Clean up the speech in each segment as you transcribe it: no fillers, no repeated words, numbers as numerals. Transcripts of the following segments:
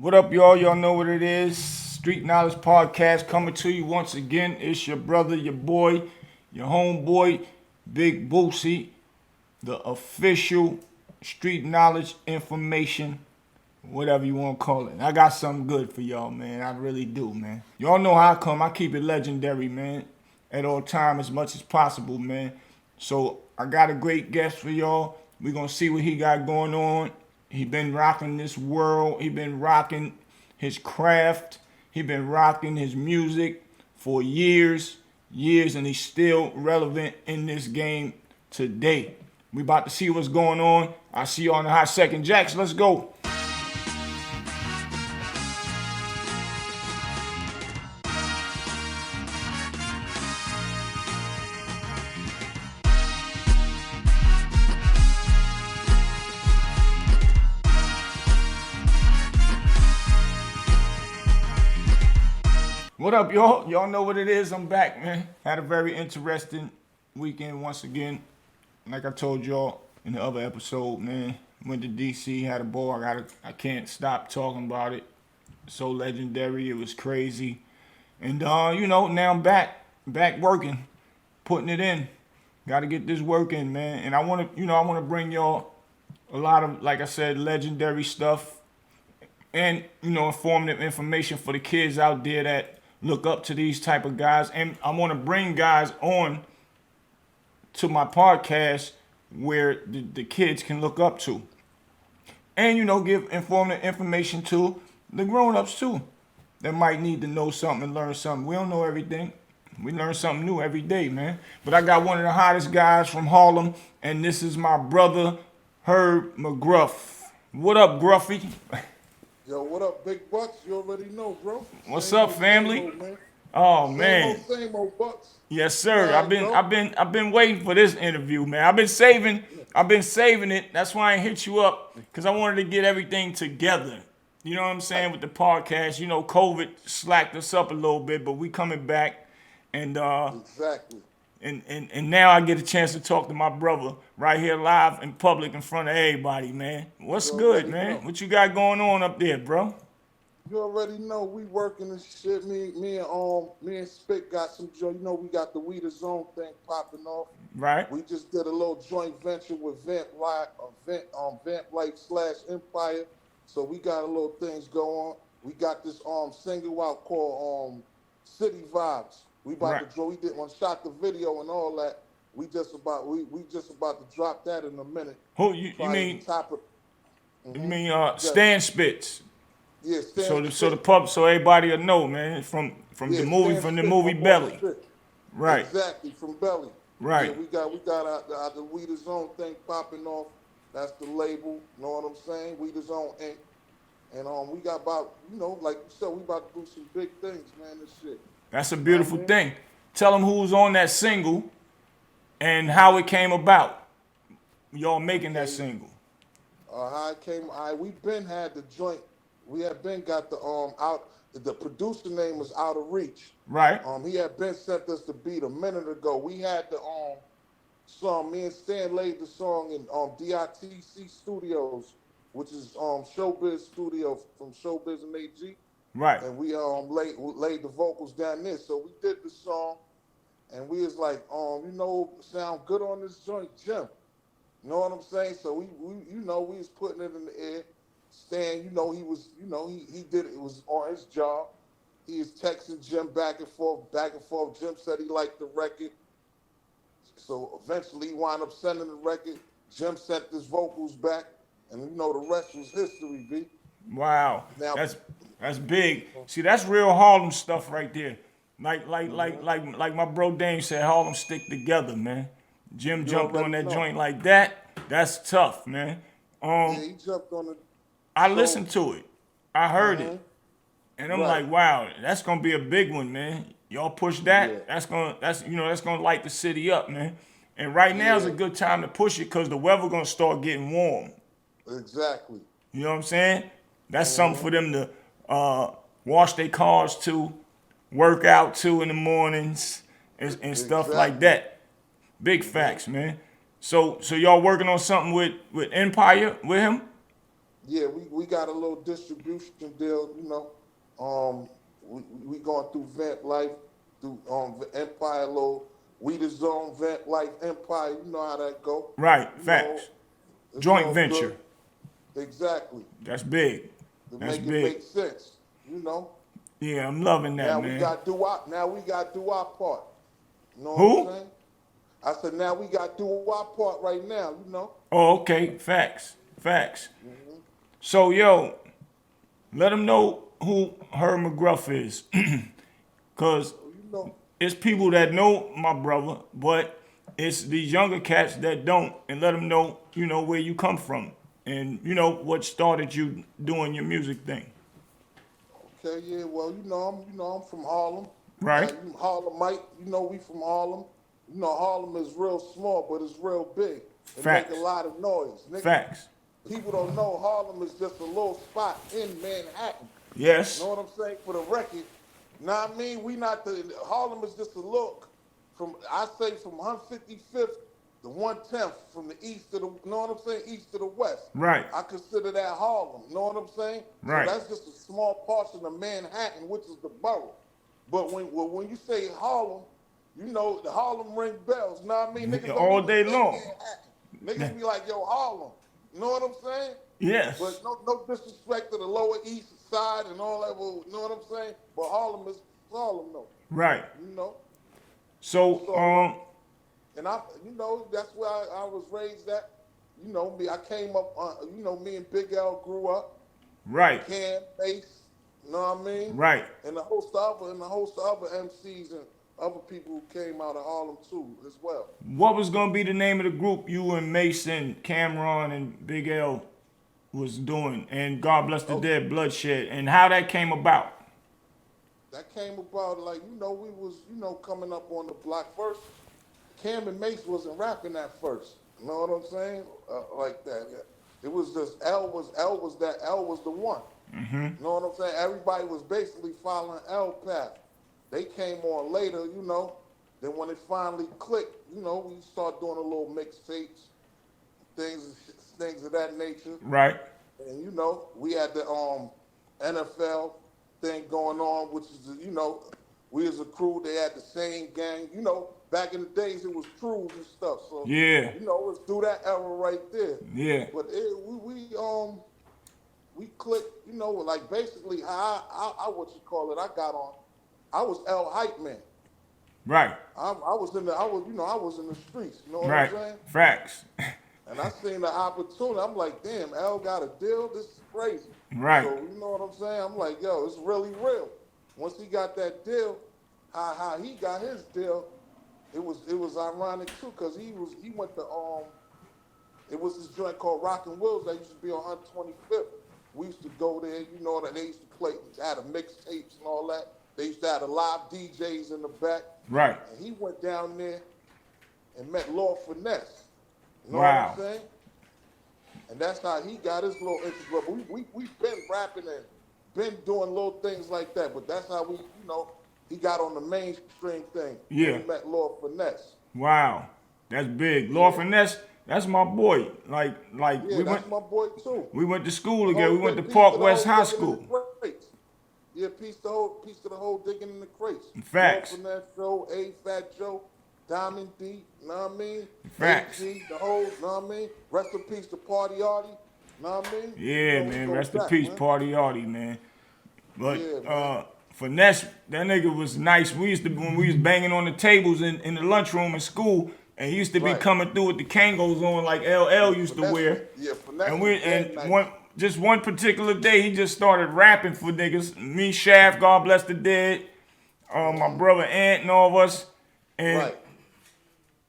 What up, y'all? Y'all know what it is. Street Knowledge Podcast coming to you once again. It's your brother, your boy, your homeboy, Big Bootsie, the official Street Knowledge Information, whatever you want to call it. I got something good for y'all, man. I really do, man. Y'all know how I come. I keep it legendary, man, at all time as much as possible, man. So I got a great guest for y'all. We're going to see what he got going on. He been rocking this world. He been rocking his craft. He been rocking his music for years, and he's still relevant in this game today. We about to see what's going on. I see you on the Hot Second Jacks. Let's go. What up, y'all? Y'all know what it is. I'm back, man. Had a very interesting weekend once again. Like I told y'all in the other episode, man. Went to DC, had a ball. I can't stop talking about it. So legendary. It was crazy. And now I'm back working, putting it in. Got to get this work in, man. And I want to bring y'all a lot of, like I said, legendary stuff and informative information for the kids out there that look up to these type of guys. And I want to bring guys on to my podcast where the kids can look up to. And, give informative information to the grown-ups too that might need to know something and learn something. We don't know everything. We learn something new every day, man. But I got one of the hottest guys from Harlem, and this is my brother, McGruff. What up, Gruffy? Yo, what up, big bucks? You already know, bro. What's up, family? Oh man. Same old bucks. Yes, sir. I've been waiting for this interview, man. I've been saving it. That's why I hit you up, because I wanted to get everything together. You know what I'm saying, with the podcast. COVID slacked us up a little bit, but we coming back, and Exactly. And now I get a chance to talk to my brother right here live in public in front of everybody, man. What's good, man? What you got going on up there, bro? You already know we working and shit. Me and Spit got some joint. We got the We the Zone thing popping off. Right. We just did a little joint venture with Vamp Life / Empire. So we got a little things going on. We got this single out called City Vibes. We about to draw. We did one shot the video and all that. We just about to drop that in a minute. Who you mean? You mean Stan Spitz? Yeah, Stan. So everybody will know, man. From the movie Belly. Right. Exactly, from Belly. Right. Yeah, we got the We the Zone thing popping off. That's the label. You know what I'm saying? We the Zone Inc. And we got about, like you said, we about to do some big things, man. This shit. That's a beautiful thing. Tell them who's on that single and how it came about. Y'all making that single. How it came, we been had the joint. We had been got the out. The producer name was Out of Reach. Right. He had been sent us the beat a minute ago. We had the song. Me and Stan laid the song in DITC Studios, which is Showbiz Studio from Showbiz and AG. Right. And we laid the vocals down there. So we did the song, and we was like, sound good on this joint, Jim. You know what I'm saying? So we was putting it in the air. Stan, he was, he did it. It was on his job. He was texting Jim back and forth. Jim said he liked the record. So eventually he wound up sending the record. Jim sent his vocals back, and the rest was history, B. Wow. Now, that's big. See, that's real Harlem stuff right there. Like my bro Dame said, Harlem stick together, man. Jim jumped on that joint like that. That's tough, man. Yeah, he jumped on it. I listened to it. I heard it. And I'm like, wow, that's gonna be a big one, man. Y'all push that. Yeah. That's gonna light the city up, man. And right now is a good time to push it, because the weather gonna start getting warm. Exactly. You know what I'm saying? That's something for them to wash their cars to, work out to in the mornings, and stuff like that. Big facts, man. So y'all working on something with Empire with him? Yeah, we got a little distribution deal, you know. We going through Vent Life, through Empire Low. We the Zone, Vent Life, Empire. You know how that go. Right, You know, facts. it's Joint all good. venture. Exactly. That's big. To That's make it big. make sense. You know. Yeah, I'm loving that, Now we man. got do our now we got do our part. You know what I'm Who? saying? I said now we got do our part right now. You know. Oh, okay. Facts. Facts. Hmm. So, yo, let them know who her McGruff is. Because So you know. it's people that know my brother, but it's these younger cats that don't. And let them know, where you come from. And, what started you doing your music thing. Okay, yeah. Well, I'm from Harlem. Right? You Harlemite. You know we from Harlem. You know Harlem is real small, but it's real big. It make a Facts. lot of noise. Nigga, Facts. people don't know Harlem is just a little spot in Manhattan. You Yes. know what I'm saying? For the record, know what I mean? We not the Harlem is just a look from I say from 155th to 110th from the east to the you know what I'm saying? East to the west. Right. I consider that Harlem. You know what I'm saying? Right. So that's just a small portion of Manhattan, which is the borough. But when you say Harlem, you know the Harlem ring bells. You know what I mean? Niggas don't All even day say long. Manhattan. Niggas be like, yo, Harlem. You know what I'm saying? Yes. But no disrespect to the Lower East Side and all that. Well, you know what I'm saying? But Harlem is Harlem, though. Right. You know. So, So, and that's where I was raised at. You know me. I came up. Me and Big L grew up. right. Cam, Mace. You know what I mean? Right. And a host of other MCs and other people who came out of Harlem too, as well. What was gonna be the name of the group you and Mason, Cameron, and Big L was doing? And God Bless the Oh, Dead, Bloodshed, and how that came about? that came about like we was coming up on the block first. Cam and Mace wasn't rapping at first. You know what I'm saying? Like that. Yeah. It was just L was the one. You know what I'm saying? Everybody was basically following L path. They came on later, you know. Then when it finally clicked, we start doing a little mixtapes, things of that nature. Right. And we had the NFL thing going on, which is we as a crew, they had the same gang. Back in the days it was crews and stuff. So Yeah. it's through that era right there. Yeah. But we clicked, like basically how I what you call it, I got on. I was L hype man. Right. I was in the streets, you know what I'm Right. saying? Facts. And I seen the opportunity. I'm like, damn, L got a deal. This is crazy. Right. So you know what I'm saying? I'm like, yo, it's really real. Once he got that deal, how he got his deal, it was ironic too, cause he went to it was this joint called Rockin' Wills that used to be on 125th. We used to go there, that they used to play, had a mixtapes and all that. They used to have the live DJs in the back. Right. And he went down there and met Lord Finesse. You know Wow. what I'm saying? And that's how he got his little interest. But we've been rapping and been doing little things like that. But that's how he got on the mainstream thing. Yeah. When he met Lord Finesse. Wow. That's big. Lord Finesse, that's my boy. Like Yeah, we that's my boy too. we went to school together. We went to Peace Park the West whole High digging in School. the crates. Yeah, peace to the whole digging in the crates. Facts. Lord Finesse Joe, A Fat Joe, Diamond D, you know what I mean? Facts. AG, the whole, you know what I mean? Rest in peace to Party Artie, you know what I mean? Yeah, we man. go Rest in back, peace, man. Party Artie, man. But Yeah, man. Finesse, that nigga was nice. We used to when we was banging on the tables in the lunchroom in school, and he used to be Right. coming through with the Kangos on like LL used to Finesse wear. was- yeah, Finesse And was dead nice. one particular day he just started rapping for niggas. Me, Shaft, God Bless the Dead, my brother Ant and all of us. And Right.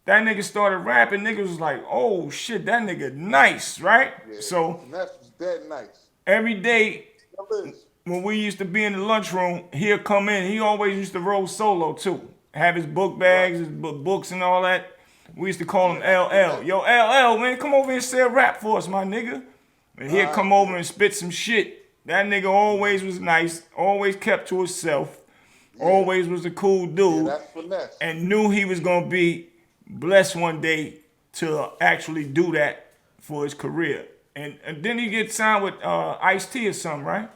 that nigga started rapping. Niggas was like, oh shit, that nigga nice, right? Yeah, So Finesse was dead nice. every day Still is. when we used to be in the lunchroom, he'll come in. He always used to roll solo too. Have his book bags, his books and all that. We used to call him LL. Yo, LL, man, come over here and say a rap for us, my nigga. And he'll come over and spit some shit. That nigga always was nice, always kept to himself, always was a cool Yeah, dude, that's Finesse. and knew he was gonna be blessed one day to actually do that for his career. And then he get signed with Ice-T or something, right?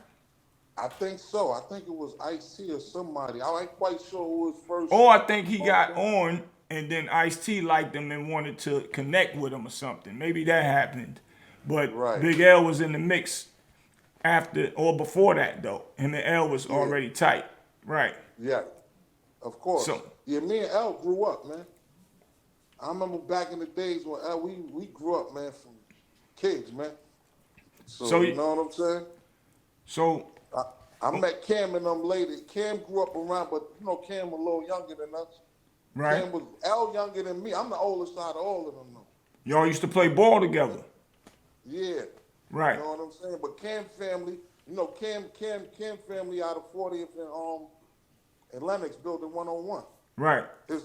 I think so. I think it was Ice-T or somebody. I ain't quite sure who was first. Or I think he got Thing. on and then Ice-T liked him and wanted to connect with him or something. Maybe that happened. But Right. Big L was in the mix after or before that though. Him and L was already tight. Right. Yeah, of course. So yeah, me and L grew up, man. I remember back in the days when L, we grew up, man, from kids, man. So you know what I'm saying? So I met Cam and them later. Cam grew up around, but you know Cam a little younger than us. right. Cam was L younger than me. I'm the oldest out of all of them though. Y'all used to play ball together. Yeah. Right. You know what I'm saying? But Cam family, you know, Cam family out of 40th and Lennox building 101. Right. His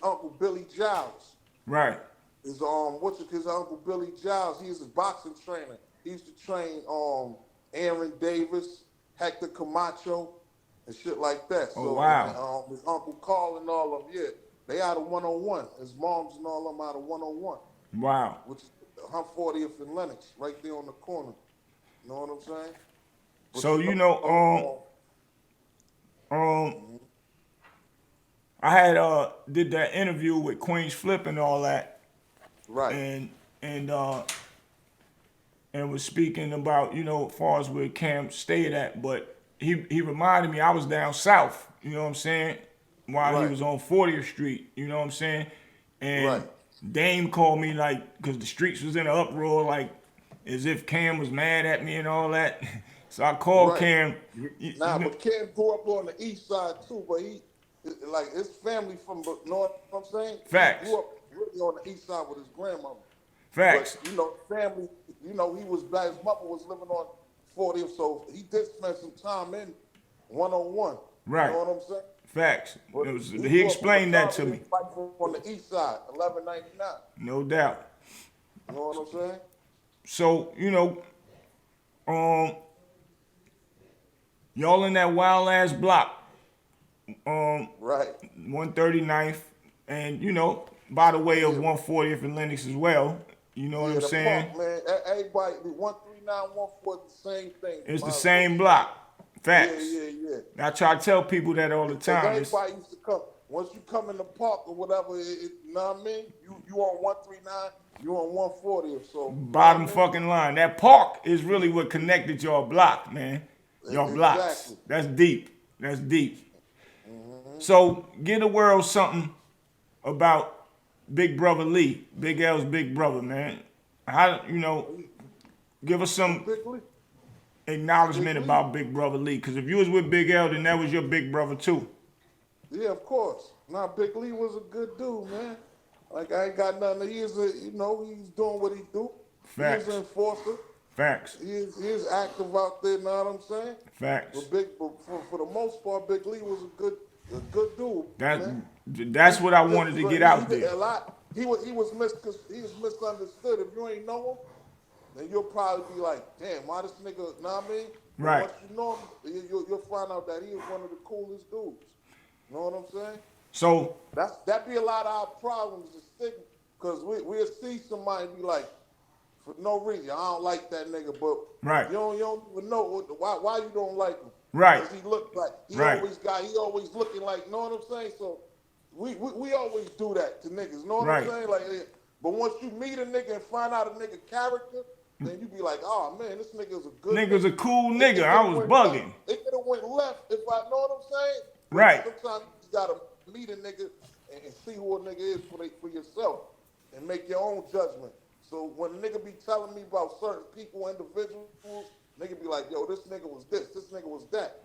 uncle Billy Giles. Right. His uncle Billy Giles, he's a boxing trainer. He used to train Aaron Davis, Hector Camacho, and shit like that. Oh, So wow. his uncle Carl and all of them, yeah. They out of 101. His moms and all of them out of 101. Wow. Which is 40th and Lennox, right there on the corner. You know what I'm saying? But So you know, I had did that interview with Queen's Flip and all that. right. And was speaking about, you know, as far as where Cam stayed at, but he reminded me I was down south, you know what I'm saying? While he Right. was on 40th Street, you know what I'm saying? And Right. Dame called me like, cause the streets was in an uproar, like as if Cam was mad at me and all that. So I called Right. Cam. But Cam grew up on the east side too, but like his family from the north, you know what I'm saying? Facts. He grew up really on the east side with his grandmother. Facts. But, you know, family, you know, his mother was living on 40th, so he did spend some time in 101. Right. You know what I'm saying? Facts. But He grew up explained that to me. Like on the east side, 1199. No doubt. You know what I'm saying? So, you know, y'all in that wild ass block. Right. 139th, and you know, by the way of 140th and Lennox as well. You know what I'm saying? Park, man. Everybody, 139, 140, the same thing. It's the same block. Facts. Yeah. I try to tell people that all the time. Everybody used to come. Once you come in the park or whatever, you know what I mean? You on 139, you on 140 so. Bottom you know what I mean? fucking line. That park is really what connected y'all block, man. Y'all blocks. Exactly. That's deep. That's deep. So get the world something about Big Brother Lee, Big L's big brother, man. How, you know, give us some Big Lee. acknowledgement Big Lee. about Big Brother Lee, because if you was with Big L, then that was your big brother too. Yeah, of course. Now, Big Lee was a good dude, man. Like, I ain't got nothing. He's doing what he do. Facts. He's an enforcer. Facts. He is active out there, know what I'm saying? Facts. But for the most part, Big Lee was a good dude. Man. That's what I wanted to get out He did there. a lot. He was misunderstood. If you ain't know him, then you'll probably be like, damn, why this nigga, know what I mean? But Right. once you know him, you'll find out that he is one of the coolest dudes. You know what I'm saying? So That be a lot of our problems to stick, because we'll see somebody and be like, for no reason, I don't like that nigga, but Right. you don't even know why you don't like him. Right. Because he looked like he Right. always looking like, you know what I'm saying? So we always do that to niggas, you know what Right. I'm saying? Like, but once you meet a nigga and find out a nigga character, then you be like, oh man, this nigga's a good nigga's a cool It nigga. I was could've bugging. It could have went left if I know what I'm saying. But Right. sometimes you just gotta meet a nigga and see who a nigga is for yourself and make your own judgment. So when a nigga be telling me about certain people, individuals, nigga be like, yo, this nigga was this nigga was that.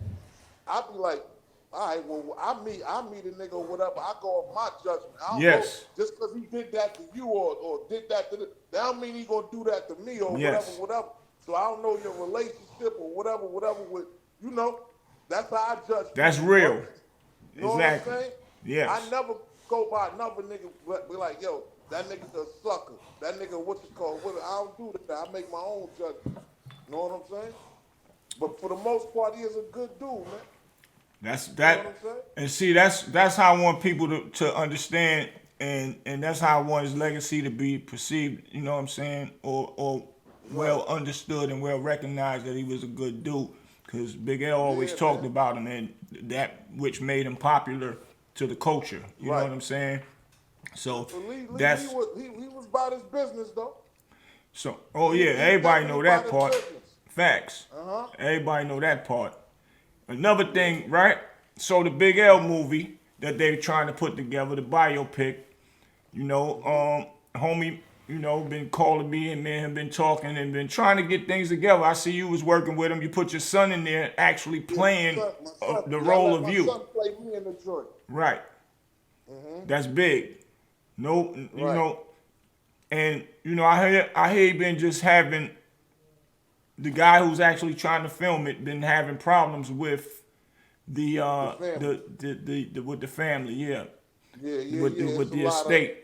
I be like, all right, well, I meet a nigga or whatever. I go off my judgment. I don't Yes. know, just because he did that to you or did that to that don't mean he gonna do that to me or Yes. whatever. So I don't know your relationship or whatever with, you know, that's how I judge. That's people. real. You know Exactly. what I'm saying? Yes. I never go by another nigga be like, yo, that nigga's a sucker. That nigga, I don't do that. I make my own judgment. You know what I'm saying? But for the most part, he is a good dude, man. That's You that. know what I'm saying? And see, that's how I want people to understand and that's how I want his legacy to be perceived, you know what I'm saying? Or well understood and well recognized that he was a good dude. Because Big L always talked about him and that which made him popular to the culture. You know what I'm saying? So that's... He was about his business, though. So, everybody know that part. Facts. Everybody know that part. Another thing, right? So the Big L movie that they're trying to put together, the biopic, you know, homie, you know, been calling me and me and him been talking and been trying to get things together. I see you was working with him. You put your son in there actually playing my son, the role of you. My son played me in the joint. Right. That's big. No, you know, and you know, I hear he been just having the guy who's actually trying to film it been having problems with the with the family, with the estate.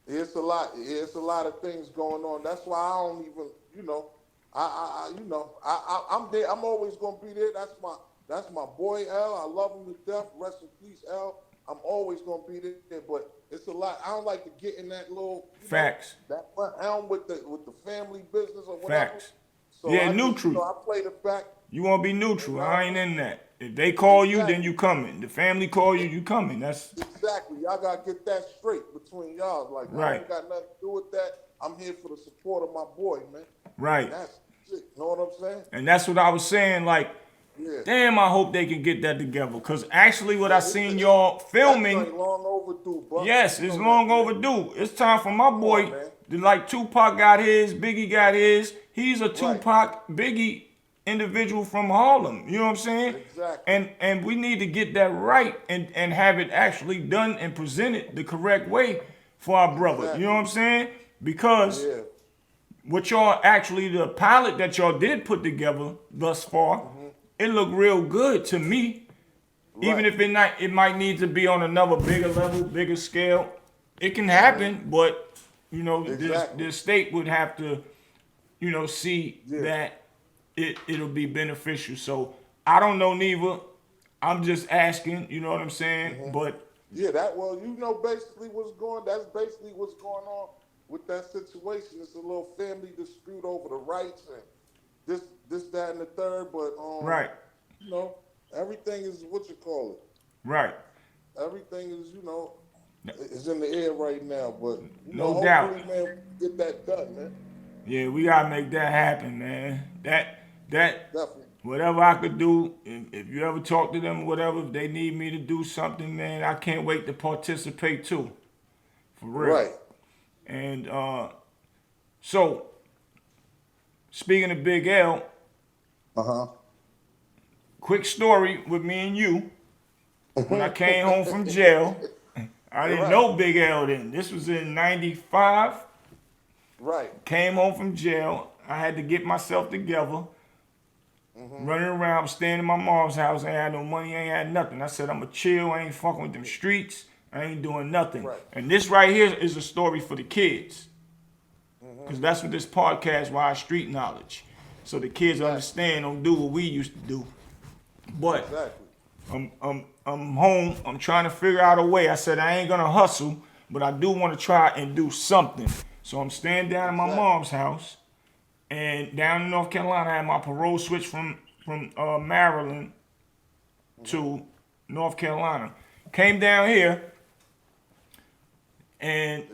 It's a lot. It's a lot of things going on. That's why I don't even, you know, I'm there. I'm always gonna be there. That's my boy L. I love him to death. Rest in peace, L. I'm always gonna be there. But it's a lot. I don't like to get in that little Facts. That helm with the family business or whatever. Facts. So yeah, neutral. I play the back. You want to be neutral. I ain't in that. If they call you, then you coming. The family call you, you coming. That's exactly. Y'all gotta get that straight between y'all. Like I ain't got nothing to do with that. I'm here for the support of my boy, man. Right. That's it. You know what I'm saying? And that's what I was saying. Like, damn, I hope they can get that together. Cause actually, what I seen y'all filming. That's long overdue, bro. Yes, it's long overdue. It's time for my boy. Like Tupac got his, Biggie got his. He's a Tupac, Biggie individual from Harlem. You know what I'm saying? Exactly. And we need to get that right and have it actually done and presented the correct way for our brother. Exactly. You know what I'm saying? Because what y'all actually, the pilot that y'all did put together thus far, it looked real good to me. Even if it might need to be on another bigger level, bigger scale. It can happen, but you know, the state would have to, you know, see that it'll be beneficial. So I don't know neither. I'm just asking, you know what I'm saying? But you know basically that's basically what's going on with that situation. It's a little family dispute over the rights and this, that, and the third, but you know, everything is what you call it. Right. Everything is, you know, is in the air right now, but you know, no doubt, man, get that done, man. Yeah, we gotta make that happen, man. That definitely. Whatever I could do, if you ever talk to them or whatever, if they need me to do something, man, I can't wait to participate too. For real. Right. And so, speaking of Big L, quick story with me and you. When I came home from jail, I didn't know Big L then. This was in 95. Right. Came home from jail. I had to get myself together. Running around, staying in my mom's house. I ain't had no money, I ain't had nothing. I said, I'm going to chill. I ain't fucking with them streets. I ain't doing nothing. Right. And this right here is a story for the kids. Because that's what this podcast, why street knowledge. So the kids understand, don't do what we used to do. But I'm home. I'm trying to figure out a way. I said, I ain't going to hustle, but I do want to try and do something. So I'm staying down in my mom's house. And down in North Carolina, I had my parole switch from Maryland to North Carolina. Came down here, and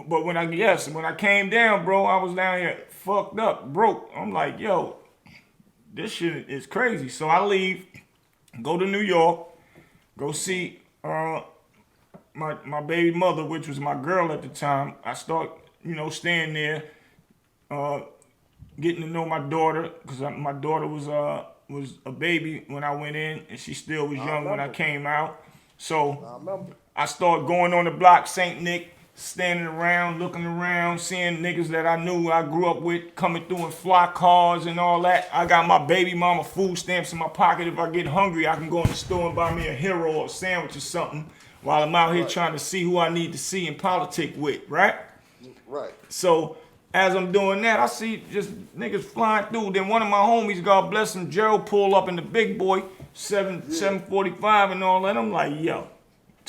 but when I came down, bro, I was down here fucked up, broke. I'm like, yo, this shit is crazy. So I leave, go to New York, go see my baby mother, which was my girl at the time. I start, you know, staying there. Getting to know my daughter, because my daughter was a baby when I went in, and she still was young when I came out. So I started going on the block, St. Nick, standing around, looking around, seeing niggas that I knew I grew up with coming through in fly cars and all that. I got my baby mama food stamps in my pocket. If I get hungry, I can go in the store and buy me a hero or a sandwich or something while I'm out here trying to see who I need to see and politic with, right? Right. So as I'm doing that, I see just niggas flying through. Then one of my homies, God bless him, Gerald, pull up in the big boy, 745 and all that. I'm like, yo,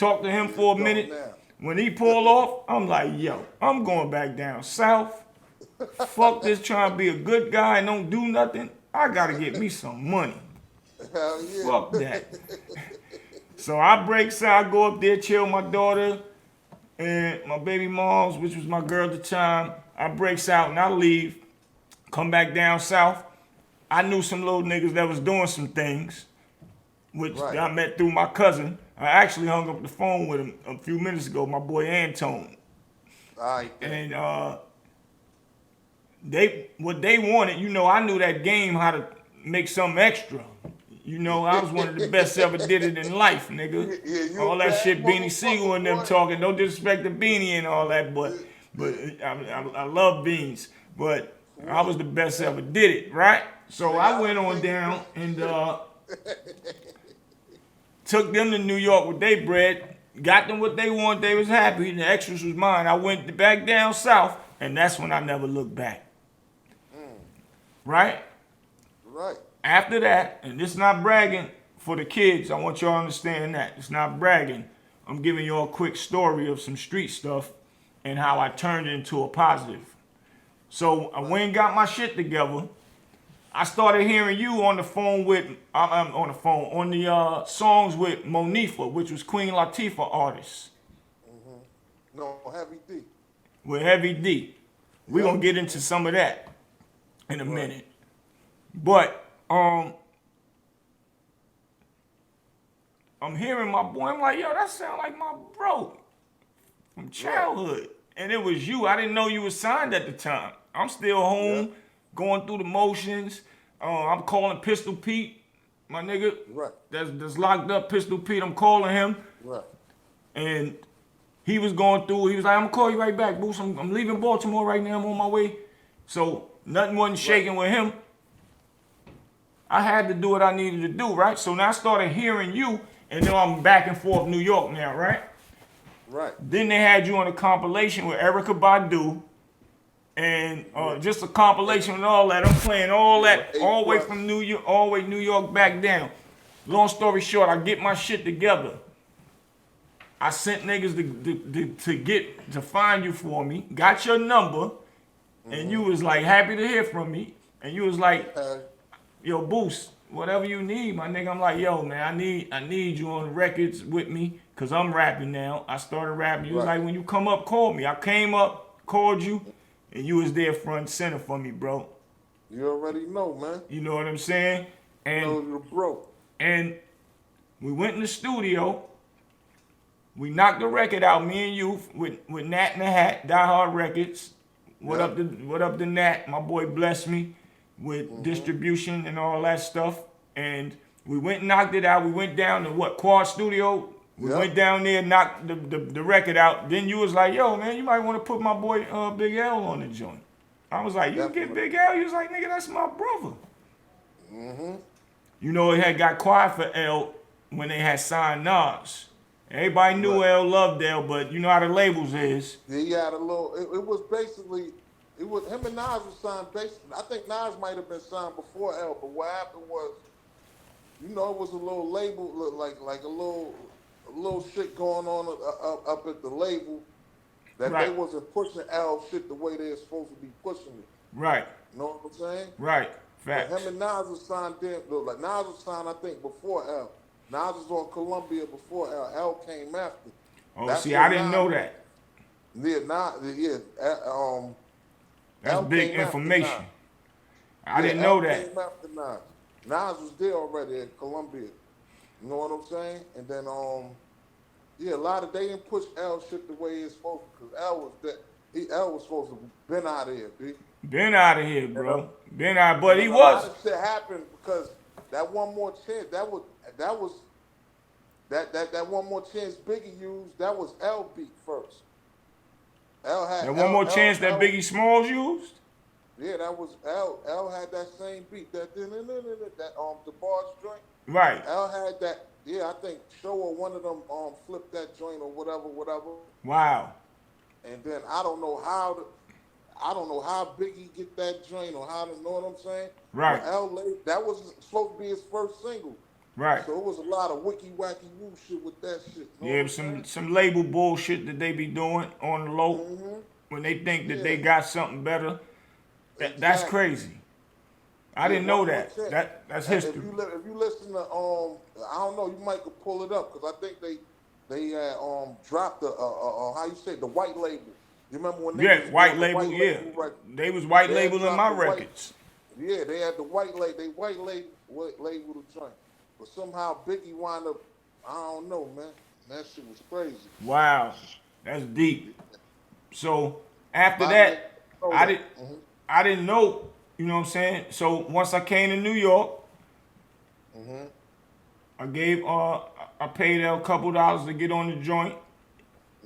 talk to him for a minute. Now. When he pull off, I'm like, yo, I'm going back down south. Fuck this trying to be a good guy and don't do nothing. I gotta get me some money. Hell yeah. Fuck that. So I break south, I go up there, chill with my daughter and my baby moms, which was my girl at the time. I breaks out and I leave, come back down south. I knew some little niggas that was doing some things, which I met through my cousin. I actually hung up the phone with him a few minutes ago, my boy Antone. And what they wanted, you know, I knew that game how to make something extra. You know, I was one of the best ever did it in life, nigga. Yeah, all that shit, Beanie Siegel and them talking. No disrespect to Beanie and all that, but I love Beans. But I was the best ever did it, right? So I went on down and took them to New York with their bread, got them what they wanted, they was happy, the extras was mine. I went back down south, and that's when I never looked back. Right? Right. After that, and this is not bragging for the kids, I want y'all to understand that. It's not bragging. I'm giving y'all a quick story of some street stuff and how I turned it into a positive. So I went and got my shit together. I started hearing you on the phone with, on the songs with Monifa, which was Queen Latifah artist. No, Heavy D. With Heavy D. We're going to get into some of that in a minute. But I'm hearing my boy. I'm like, yo, that sound like my bro from childhood. And it was you. I didn't know you was signed at the time. I'm still home, going through the motions. I'm calling Pistol Pete, my nigga. Right. That's locked up. Pistol Pete. I'm calling him. Right. And he was going through. He was like, I'm gonna call you right back, Boots. I'm leaving Baltimore right now. I'm on my way. So nothing wasn't shaking with him. I had to do what I needed to do, right? So now I started hearing you, and then I'm back and forth New York now, right? Right. Then they had you on a compilation with Erykah Badu, and just a compilation with all that. I'm playing all that, all the way from New York, all the way New York back down. Long story short, I get my shit together. I sent niggas to find you for me, got your number, and you was like happy to hear from me, and you was like, yo, Boost, whatever you need, my nigga. I'm like, yo, man, I need you on the records with me, cause I'm rapping now. I started rapping. You was like, when you come up, call me. I came up, called you, and you was there front and center for me, bro. You already know, man. You know what I'm saying? And you know you're broke. And we went in the studio. We knocked the record out, me and you, with Nat in the Hat, Die Hard Records. What up to Nat? My boy blessed me with distribution and all that stuff. And we went and knocked it out. We went down to Quad Studio. We went down there, knocked the record out. Then you was like, yo, man, you might want to put my boy Big L on the joint. I was like, you get Big L? You was like, nigga, that's my brother. You know, it had got quiet for L when they had signed Nas. Everybody knew L loved L, but you know how the labels is. Yeah, he had a little, it was basically, him and Nas was signed basically. I think Nas might have been signed before L, but what happened was, you know, it was a little label, like a little shit going on up at the label that they wasn't pushing L shit the way they're supposed to be pushing it. Right. You know what I'm saying? Right. Facts. But him and Nas was signed then, like Nas was signed, I think, before L. Nas was on Columbia before L. L came after. Oh, see, I didn't know that. That's L big information. I didn't know that. Came after Nas. Nas was there already at Columbia. You know what I'm saying? And then, a lot of they didn't push L shit the way it's supposed to, because L was supposed to been out of here, B. Been out of here, bro. Been out, but he was. A lot of shit happened because that one more chance, that one more chance Biggie used, that was L beat first. L had that one more chance that Biggie Smalls used? Yeah, that was L. L had that same beat, that the bars joint. Right. L had that. Yeah, I think Show or one of them flipped that joint or whatever. Wow. And then I don't know how Biggie get that joint or how to know what I'm saying. Right. But that was supposed to be his first single. Right. So it was a lot of wicky wacky woo shit with that shit. You know Yeah, what I'm some label bullshit that they be doing on the low saying? Mm-hmm. when they think that Yeah, they got something better. That's exactly. crazy. I Yeah, didn't know 100%. that. That's If history. if you listen to I don't know, you might could pull it up because I think they dropped the how you say the white label. You remember when they Yeah, was white doing the label. white Yeah, label record? they was white They had labeling dropped my the white. records. Yeah, they had the white label. They label the joint, but somehow Biggie wound up. I don't know, man. That shit was crazy. Wow, that's deep. So after I didn't that, know I that. did I didn't know. You know what I'm saying? So once I came to New York, Mm-hmm. I gave I paid Elle a couple dollars to get on the joint.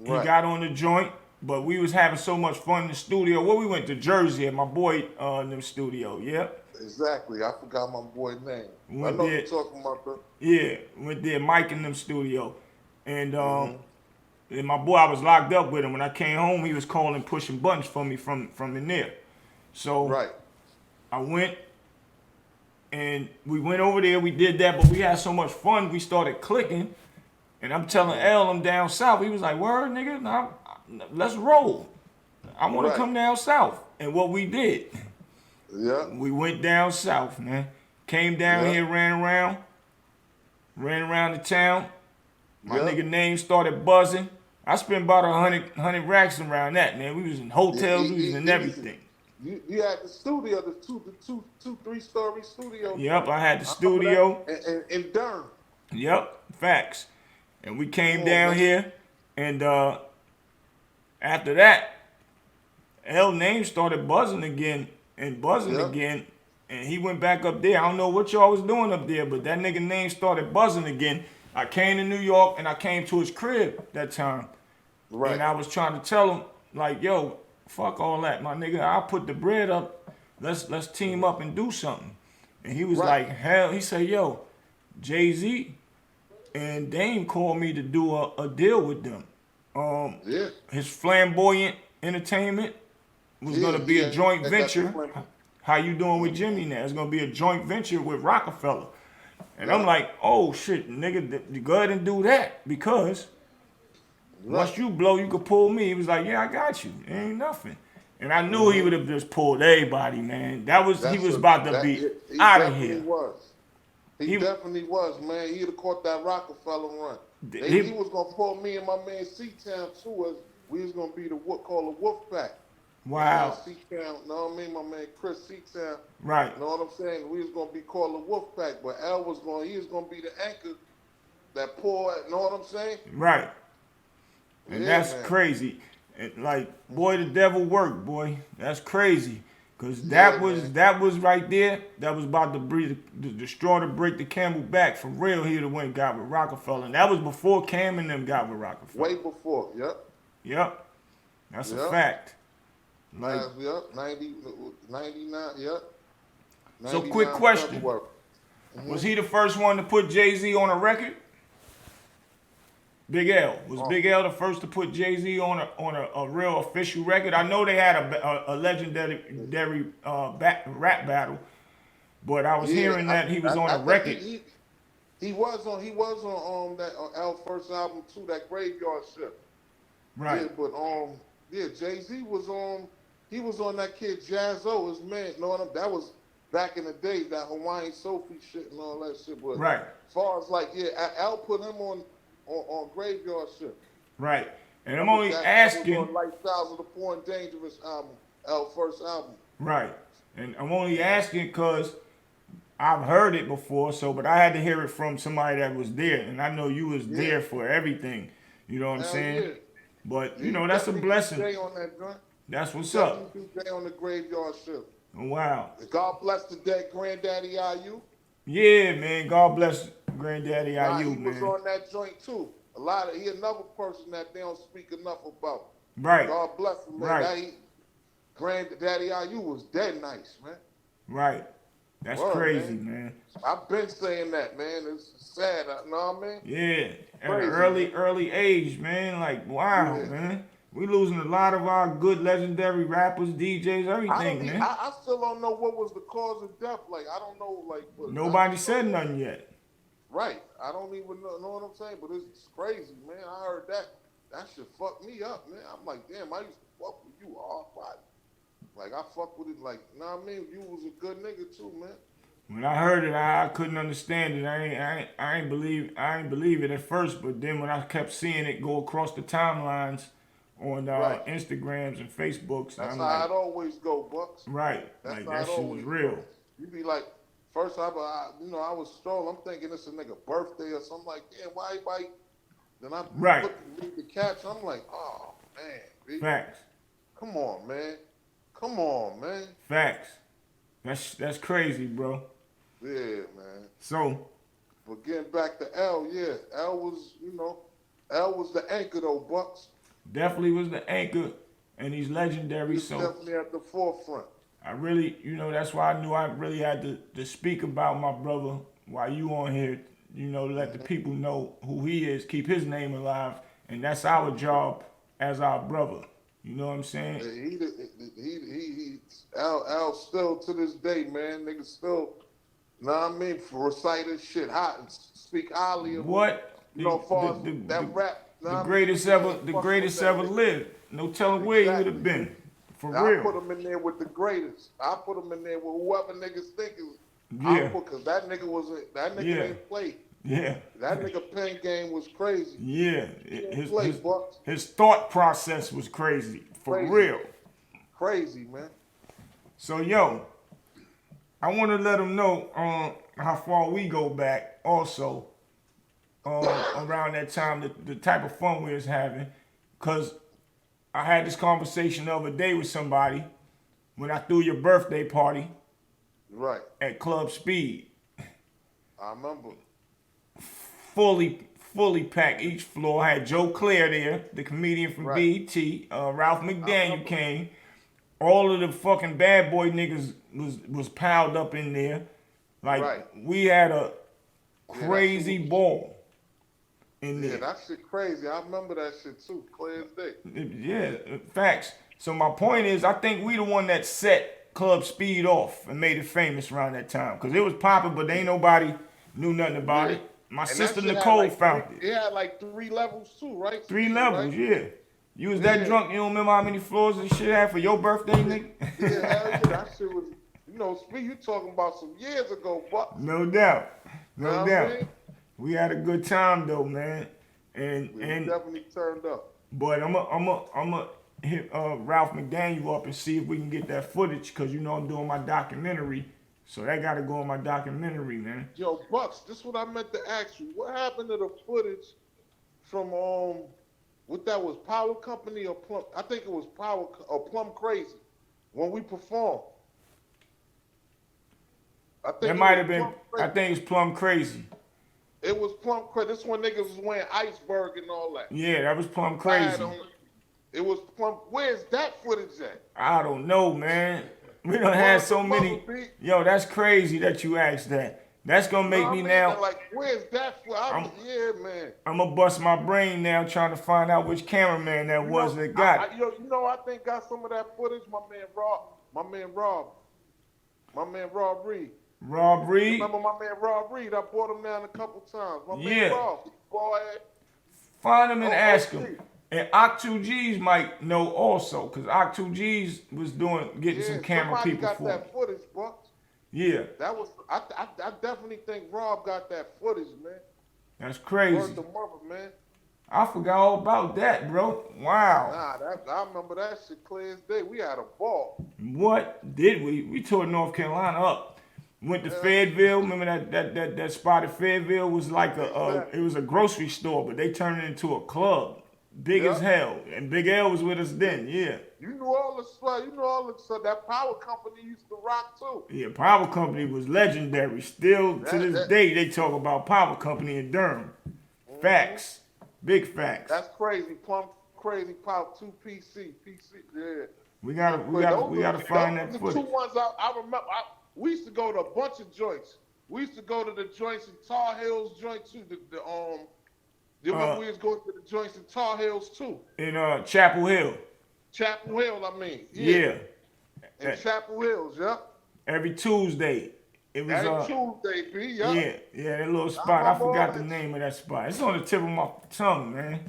He Right. got on the joint, but we was having so much fun in the studio. Well, we went to Jersey at my boy in the studio. Yeah, Exactly. I forgot my boy's name. we I went know you there. talking about the. Yeah, went there. Mike in them studio, and Mm-hmm. and my boy, I was locked up with him. When I came home, he was calling, pushing buttons for me from in there. So Right. I went and we went over there. We did that, but we had so much fun. We started clicking, and I'm telling L, I'm down south. He was like, "Word, nigga, nah, let's roll. I want to Right. come down south." And what we did, Yeah. we went down south, man. Came down Yeah. here, ran around the town. My Yeah. nigga name started buzzing. I spent about 100 racks around that, man. We was in hotels, we was in Easy. everything. You had the studio, the two, 3-story studio Yep, joint. I had the I remember studio. that in Durham. Yep, facts. And we Come came on, down man. here, and after that, L name started buzzing again and buzzing Yeah. again, and he went back up there. I don't know what y'all was doing up there, but that nigga name started buzzing again. I came to New York and I came to his crib that time, Right. and I was trying to tell him like, "Yo, fuck all that, my nigga. I'll put the bread up. Let's team up and do something." And he was Right. like, "Hell," he said, "Yo, Jay-Z and Dame called me to do a deal with them. Yeah. His Flamboyant Entertainment was Yeah. gonna be a joint I got the venture. flame. How you doing with Jimmy now? It's gonna be a joint venture with Rockefeller." And I'm Yeah. like, "Oh shit, nigga, go ahead and do that because Right. once you blow, you could pull me." He was like, "Yeah, I got you. It ain't nothing." And I knew he would have just pulled everybody, man. He was about to be He out of definitely here. was. He He definitely was, man. He'd have caught that Rockefeller run. He he was gonna pull me and my man C-Town too. As we was gonna be the what called a Wolf Pack. My man wow, C-Town, know what I mean? My man Chris C-Town, right. know what I'm saying? We was gonna be called a Wolf Pack, but he was gonna be the anchor that pull. Know what I'm saying? Right. And Yeah, that's man. crazy. And like, boy, the devil worked, boy. That's crazy. Cause Yeah, man. that was right there. That was about to breathe the straw to break the camel back. For real, he'd have went and got with Rockefeller. And that was before Cam and them got with Rockefeller. Way before. Yep. Yep. That's a Yep. fact. Like, Yep. 99. Yep. so quick 99 question. February. Was he the first one to put Jay-Z on a record? Big L. Was Big L the first to put Jay-Z on a real official record? I know they had a legendary rap battle, but I was hearing that he was on I a think record. he was on that Al first album too, that Graveyard Shift. Right. Yeah, but Jay-Z was on. He was on that kid Jazzo, his man. Know what I'm? That was back in the day, that Hawaiian Sophie shit and all that shit. But Right. as far as like, Al put him on Graveyard Shift. Right. And I'm only asking. That was on Lifestyles of the Poor and Dangerous album, Al first album. Right. And I'm only asking because I've heard it before, but I had to hear it from somebody that was there. And I know you was there for everything. You know what I'm saying? Yeah. But, that's a blessing. Stay on that joint. That's what's up. Definitely stay on the Graveyard Shift. Wow. God bless the dead Granddaddy IU. Yeah, man. God bless Granddaddy Nah, IU, he was man. on that joint too. He another person that they don't speak enough about. Right. God bless him, man. Right. Granddaddy IU was dead nice, man. Right. That's Word, crazy, man. I've been saying that, man. It's sad, you know what I mean? Yeah. At an Crazy, early age, man. Like, wow, Yeah. man. We losing a lot of our good legendary rappers, DJs, everything, man. I still don't know what was the cause of death. Like, I don't know, like. But Nobody said nothing yet. Right. I don't even know what I'm saying, but it's crazy, man. I heard that. That shit fucked me up, man. I'm like, damn, I used to fuck with you all body. Like, I fuck with it, like, you know what I mean? You was a good nigga, too, man. When I heard it, I couldn't understand it. I ain't believe it at first. But then when I kept seeing it go across the timelines on Right. Instagrams and Facebooks, That's I'm how like, it always go, Bucks. right, That's like how that it shit was always real. go. You be like, first I was strolling. I'm thinking it's a nigga birthday or something. Like, damn, why everybody? Then I Right. read the caption. I'm like, oh man, B. Facts. Come on, man. Come on, man. Facts. That's crazy, bro. Yeah, man. So, But getting back to L, yeah, L was, L was the anchor though, Bucks. definitely was the anchor, and he's legendary. He's So definitely at the forefront. I really, that's why I knew I really had to speak about my brother while you on here. Let the people know who he is, keep his name alive, and that's our job as our brother. You know what I'm saying? Al still to this day, man, niggas still, know what I mean, for reciting shit hot and speak highly of What? far as that rap. The greatest ever lived. No telling where he would have been. For real. I put him in there with the greatest. I put him in there with whoever niggas think is. Yeah. Because that nigga didn't play. Yeah. That nigga pen game was crazy. Yeah. His thought process was crazy. For real. Crazy, man. So, yo, I want to let them know how far we go back also around that time, the type of fun we was having. Because I had this conversation the other day with somebody when I threw your birthday party. Right. At Club Speed. I remember. Fully packed each floor. I had Joe Claire there, the comedian from BET. Ralph McDaniel came. All of the fucking bad boy niggas was piled up in there. Like, we had a crazy ball in there. Yeah, that shit crazy. I remember that shit too, clear as day. Yeah, facts. So my point is, I think we the one that set Club Speed off and made it famous around that time. Because it was popping, but ain't nobody knew nothing about it. My sister Nicole found it. It had like 3 levels too, right? 3 levels, yeah. You was that drunk, you don't remember how many floors and shit had for your birthday, nigga? Yeah, hell yeah, that shit was, Speed, you talking about some years ago, Buck. No doubt. No doubt. I mean? We had a good time though, man. And definitely turned up. But I'ma hit Ralph McDaniel up and see if we can get that footage, cause I'm doing my documentary. So that gotta go in my documentary, man. Yo, Bucks, this is what I meant to ask you. What happened to the footage from what that was, Power Company or Plum? I think it was Power or Plum Crazy when we performed. I think it might have been. I think it's Plum Crazy. It was Plum Crazy. This one niggas was wearing iceberg and all that. Yeah, that was Plum Crazy. It was Plum. Where's that footage at? I don't know, man. We done had so many. Yo, that's crazy that you asked that. That's gonna make me now. Like, where's that? Yeah, man. I'm gonna bust my brain now trying to find out which cameraman that was that got it. I think got some of that footage. My man Rob Reed. Rob Reed. Remember my man Rob Reed? I brought him down a couple times. My man Rob. Boy. Find him and ask him. And Ock2Gs might know also, because Ock2Gs was getting some camera people for got that footage, Bucks. Yeah. That was, I definitely think Rob got that footage, man. That's crazy. Word to mother, man. I forgot all about that, bro. Wow. I remember that shit clear as day. We had a ball. What did we? We tore North Carolina up. Went to Fayetteville. Remember that spot at Fayetteville was like it was a grocery store, but they turned it into a club. Big as hell. And Big L was with us then, yeah. You knew all the stuff. That Power Company used to rock too. Yeah, Power Company was legendary. Still to this day they talk about Power Company in Durham. Facts. Big facts. That's crazy. Plum Crazy Power 2 PC. Yeah. We gotta find that footage. The 2 ones I remember. We used to go to a bunch of joints. We used to go to the joints in Tar Heels joint too. We was going to the joints in Tar Heels too. In Chapel Hill. Chapel Hill, I mean. Yeah. In Chapel Hills, yeah. Every Tuesday. It was That Tuesday, B, yup. yeah, that little I spot. I remember all forgot the that name of that spot. It's on the tip of my tongue, man.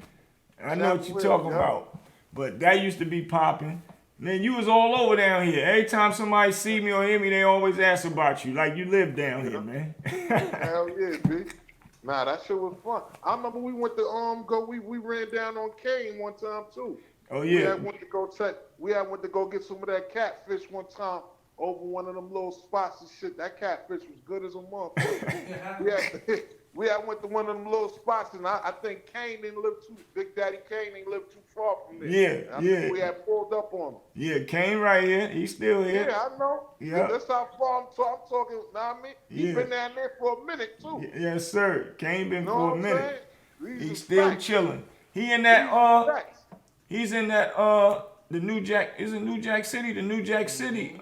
I know what you're Chapel Hill, talking yup. about. But that used to be popping. Man, you was all over down here. Every time somebody see me or hear me, they always ask about you. Like you live down here, Yeah. man. Hell yeah, B. Nah, that shit was fun. I remember we went to we ran down on Kane one time too. Oh We yeah. had went to go check. We had went to go get some of that catfish one time over one of them little spots and shit. That catfish was good as a motherfucker. we had we had went to one of them little spots and I think Kane didn't live too. Big Daddy Kane didn't live too far from there. Yeah, And I yeah. think we had pulled up on him. Yeah, Kane right here. He's still here. Yeah, I know. Yeah. That's how far I'm talking. Know what I mean? He Yeah. been down there for a minute too. Yes, sir. Kane been Know for what a I'm minute. saying? He's These is still facts. chilling. He in These that is facts. he's in that the New Jack, is it New Jack City? The New Jack City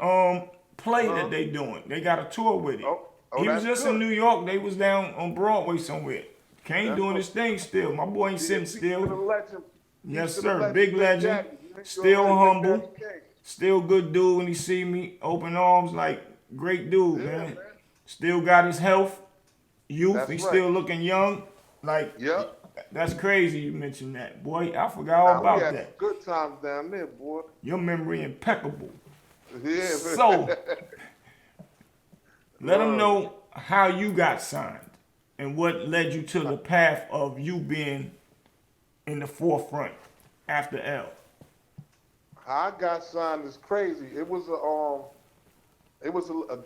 play that they doing. They got a tour with it. Oh, He was that's just good. in New York. They was down on Broadway somewhere. Kane That's doing what- his thing still. My boy ain't sitting Peace to the still. legend. Yes, Peace to the sir. Big legend. Daddy. You Still already humble. Big Daddy Kane. Still good dude when he see me. Open arms, like great dude, Yeah, man. man. Still got his health, youth. That's He's right. still looking young. Like, Yep. that's crazy you mentioned that. Boy, I forgot all Nah, about we had that. good times down there, boy. Your memory impeccable. Yeah, man. So, let them know how you got signed and what led you to the path of you being in the forefront after L. How I got signed is crazy. It was a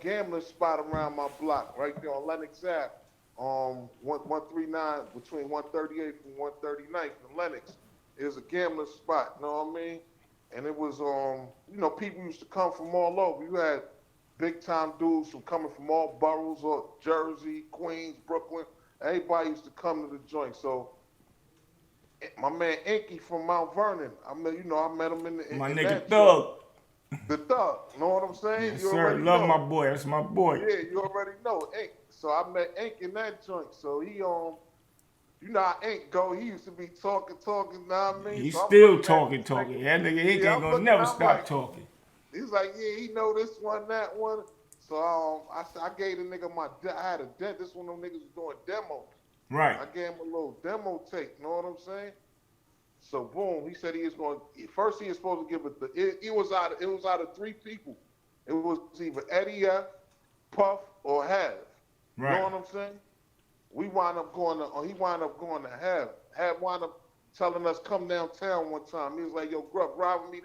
gambling spot around my block, right there on Lenox Ave, 139 between 138th and 139th in Lenox. It was a gambling spot, you know what I mean? And it was people used to come from all over. You had big time dudes from coming from all boroughs or Jersey, Queens, Brooklyn. Everybody used to come to the joint. So my man Inky from Mount Vernon, I met him in My in nigga that Thug. joint. The Thug, know what I'm saying? Yes, You sir. already Love know. my boy. That's my boy. Yeah, you already know Ink. So I met Ink in that joint. So he you know how Ink go. He used to be talking, know what I mean? He's So I'm still looking at talking. this nigga. That nigga, he Yeah, ain't I'm gonna looking, never I'm stop like- talking. He's like, yeah, he know this one, that one. So I gave the nigga I had a dent. This one of them niggas was doing demos. Right. I gave him a little demo tape. Know what I'm saying? So boom, he said he was going. First, he was supposed to give it. It was out of three people. It was either Eddie F, Puff, or Have. Right. Know what I'm saying? He wound up going to Have. Have wound up telling us come downtown one time. He was like, "Yo, Gruff, ride with me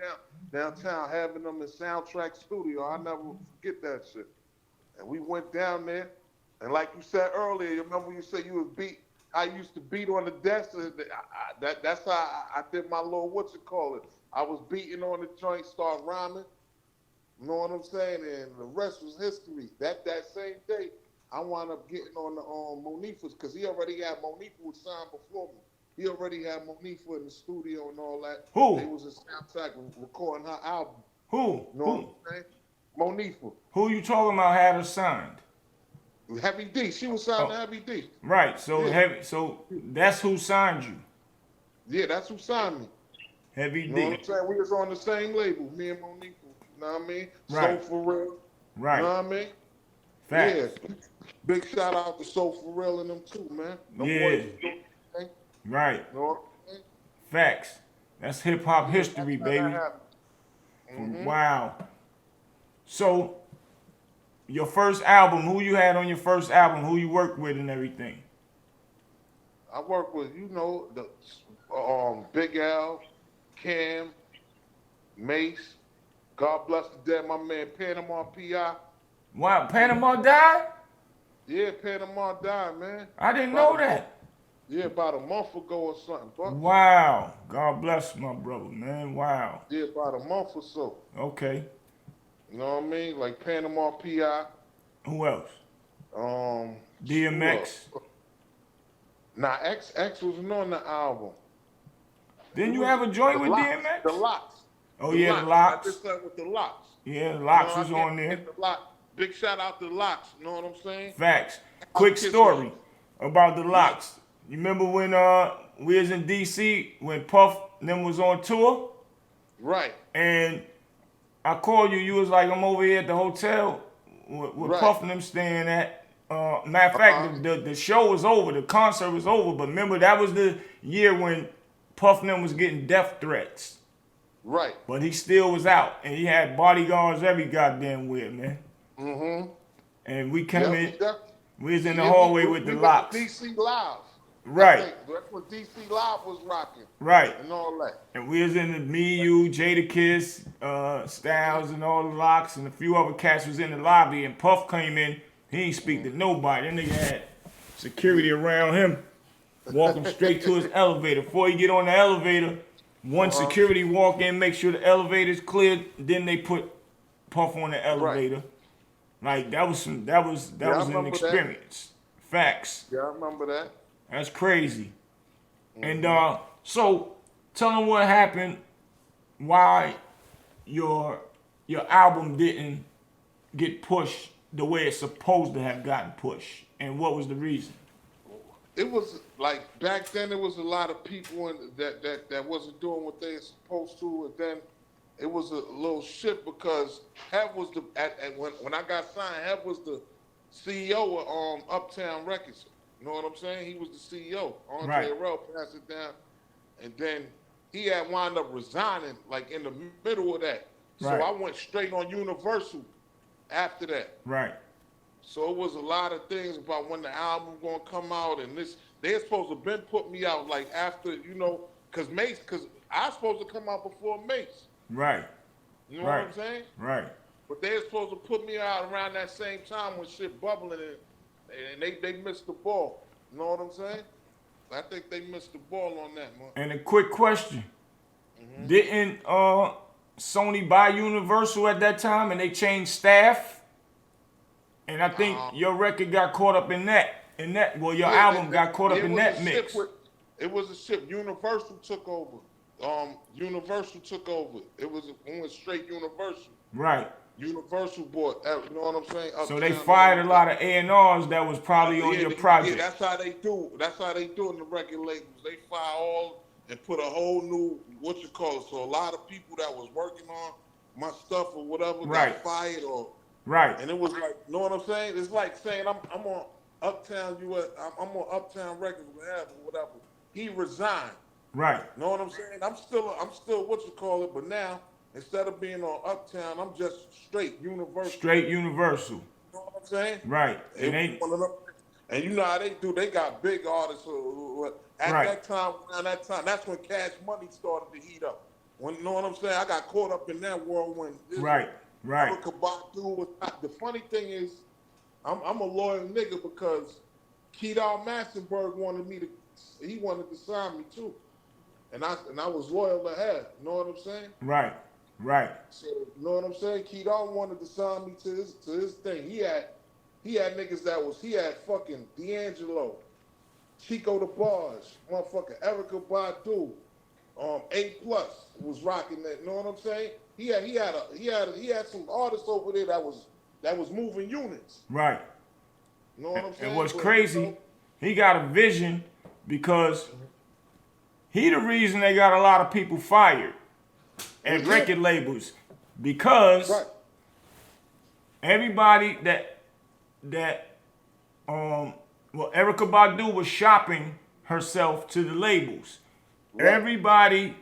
downtown, having them in Soundtrack Studio." I never forget that shit. And we went down there, and like you said earlier, you remember you said you was beat. I used to beat on the desk. That's how I did my little I was beating on the joint, start rhyming. You know what I'm saying? And the rest was history. That same day, I wound up getting on the Monifa's because he already had Monifa signed before me. He already had Monifa in the studio and all that. Who? They was in Soundtrack recording her album. Who? You know what I'm saying? Monifa. Who you talking about had her signed? Heavy D. She was signed to Heavy D. Right. So Yeah. So that's who signed you. Yeah, that's who signed me. Heavy You know D. what I'm saying? We was on the same label, me and Monifa. You know what I mean? Right. Soul for Real. Right. You know what I mean? Facts. Yeah. Big shout out to Soul for Real and them too, man. Them Yeah. boys was doing their thing. Right. You know what I'm saying? Facts. That's hip hop history, That's how that baby. happened. Wow. So, your first album, who you had on your first album, who you worked with and everything? I work with, the Big L, Cam, Mace, God bless the dead, my man Panama P.I. Wow, Panama died? Yeah, Panama died, man. I didn't know that. Yeah, about a month ago or something. But Wow. God bless my brother, man. Wow. yeah, about a month or so. Okay. You know what I mean? Like Panama P.I. Who else? DMX. who else? Nah, X wasn't on the album. Didn't you have a joint with Locks, DMX? The Locks. Oh, yeah, the Locks. I just started with the Locks. Yeah, Locks You know, was I can't on there. forget the Locks. Big shout out to Locks. You know what I'm saying? Facts. Quick kiss story about the Locks. You remember when we was in DC when Puff and them was on tour? Right. And I called you. You was like, I'm over here at the hotel. with Right. Puff and them staying at. Matter of fact, the show was over, the concert was over, but remember that was the year when Puff and them was getting death threats. Right. But he still was out, and he had bodyguards every goddamn where, man. Mm-hmm. And we came in, we was in the Yeah, hallway with the we locks. went to DC Live. Right. I think that's when DC Live was rocking. Right. And all that. And we was in the me, you, Jadakiss, Styles, and all the locks, and a few other cats was in the lobby. And Puff came in. He ain't speak to nobody. That nigga had security around him, walking straight to his elevator. Before he get on the elevator, one security walk in, make sure the elevator's cleared. Then they put Puff on the elevator. Like that was an experience. That. Facts. Yeah, I remember that. That's crazy. And so tell them what happened, why your album didn't get pushed the way it's supposed to have gotten pushed, and what was the reason? It was like back then. There was a lot of people that wasn't doing what they were supposed to, and then it was a little shit because Hev was when I got signed, Hev was the CEO of Uptown Records. You know what I'm saying? He was the CEO. Andre Arell passed it down, and then he had wound up resigning like in the middle of that. So I went straight on Universal after that. Right. So it was a lot of things about when the album gonna come out, and they're supposed to been put me out like after, cause I was supposed to come out before Mace. Right. You know what I'm saying? Right. But they're supposed to put me out around that same time when shit bubbling and they missed the ball. You know what I'm saying? I think they missed the ball on that, man. And a quick question. Didn't Sony buy Universal at that time and they changed staff? And I think your record got caught up in that. Well, your album got caught up in that mix. It was a ship. Universal took over. Universal took over. It went straight Universal. Right. Universal bought. You know what I'm saying? So they fired a lot of A&Rs that was probably on your project. Yeah, that's how they do. That's how they do in the record labels. They fire all and put a whole new So a lot of people that was working on my stuff or whatever got fired or. Right. And it was like, you know what I'm saying? It's like saying I'm on Uptown US, I'm on Uptown Records or whatever. He resigned. Right. You know what I'm saying? I'm still but now instead of being on Uptown, I'm just straight Universal. Straight Universal. You know what I'm saying? Right. And you know how they do. They got big artists. That time, around that time, that's when Cash Money started to heat up. You know what I'm saying? I got caught up in that whirlwind. Right. The funny thing is, I'm a loyal nigga because Kedar Massenberg wanted to sign me too, and I was loyal to Hev. You know what I'm saying? Right. So you know what I'm saying? Kedar wanted to sign me to his thing. He had niggas he had fucking D'Angelo, Chico the Barge, motherfucker Erykah Badu, A+ was rocking that. You know what I'm saying? He had some artists over there that was moving units. Right. You know what I'm saying? And what's crazy, he got a vision because he the reason they got a lot of people fired at record labels because everybody Erykah Badu was shopping herself to the labels. Right. Everybody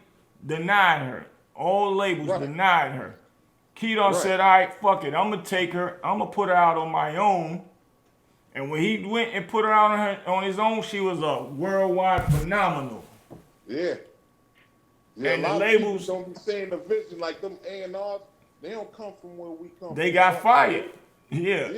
denied her. All labels denied her. Kedar said, all right, fuck it. I'm going to take her. I'm going to put her out on my own. And when he went and put her out on his own, she was a worldwide phenomenal. Yeah. And the labels don't be saying the vision like them A&Rs. They don't come from where we come. They got fired. Yeah.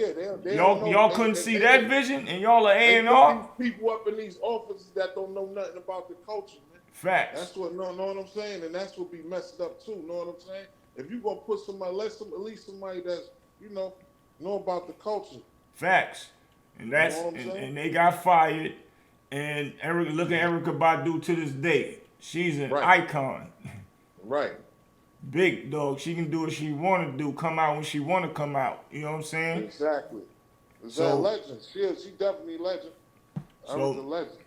Y'all couldn't see that vision, and y'all are A&R. People up in these offices that don't know nothing about the culture. Facts. That's what, know what I'm saying? And that's what be messed up too, know what I'm saying? If you gonna put somebody, at least somebody that's, know about the culture. Facts. And that's, and they got fired. And look at Erykah Badu to this day. She's an icon. Right. Big dog. She can do what she want to do, come out when she want to come out. You know what I'm saying? Exactly. She's a legend. She definitely a legend. I was a legend.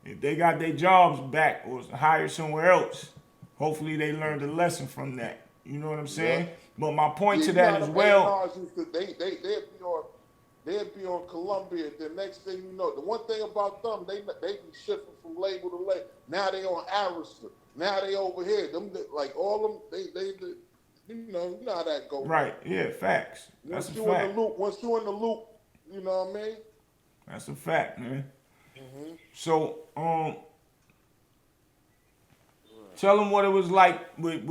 If they got their jobs back or hired somewhere else, hopefully they learned a lesson from that. You know what I'm saying? Yeah. But my point Yeah, to you know that how as them well. A&Rs used to, they'd be on Columbia. The next thing you know, the one thing about them, they be shifting from label to label. Now they on Arista. Now they over here. Them like all them, they you know how that go, man. Right, yeah, facts. That's a fact. Once you in the loop, you know what I mean? That's a fact, man. Mm-hmm. So, tell them what it was like with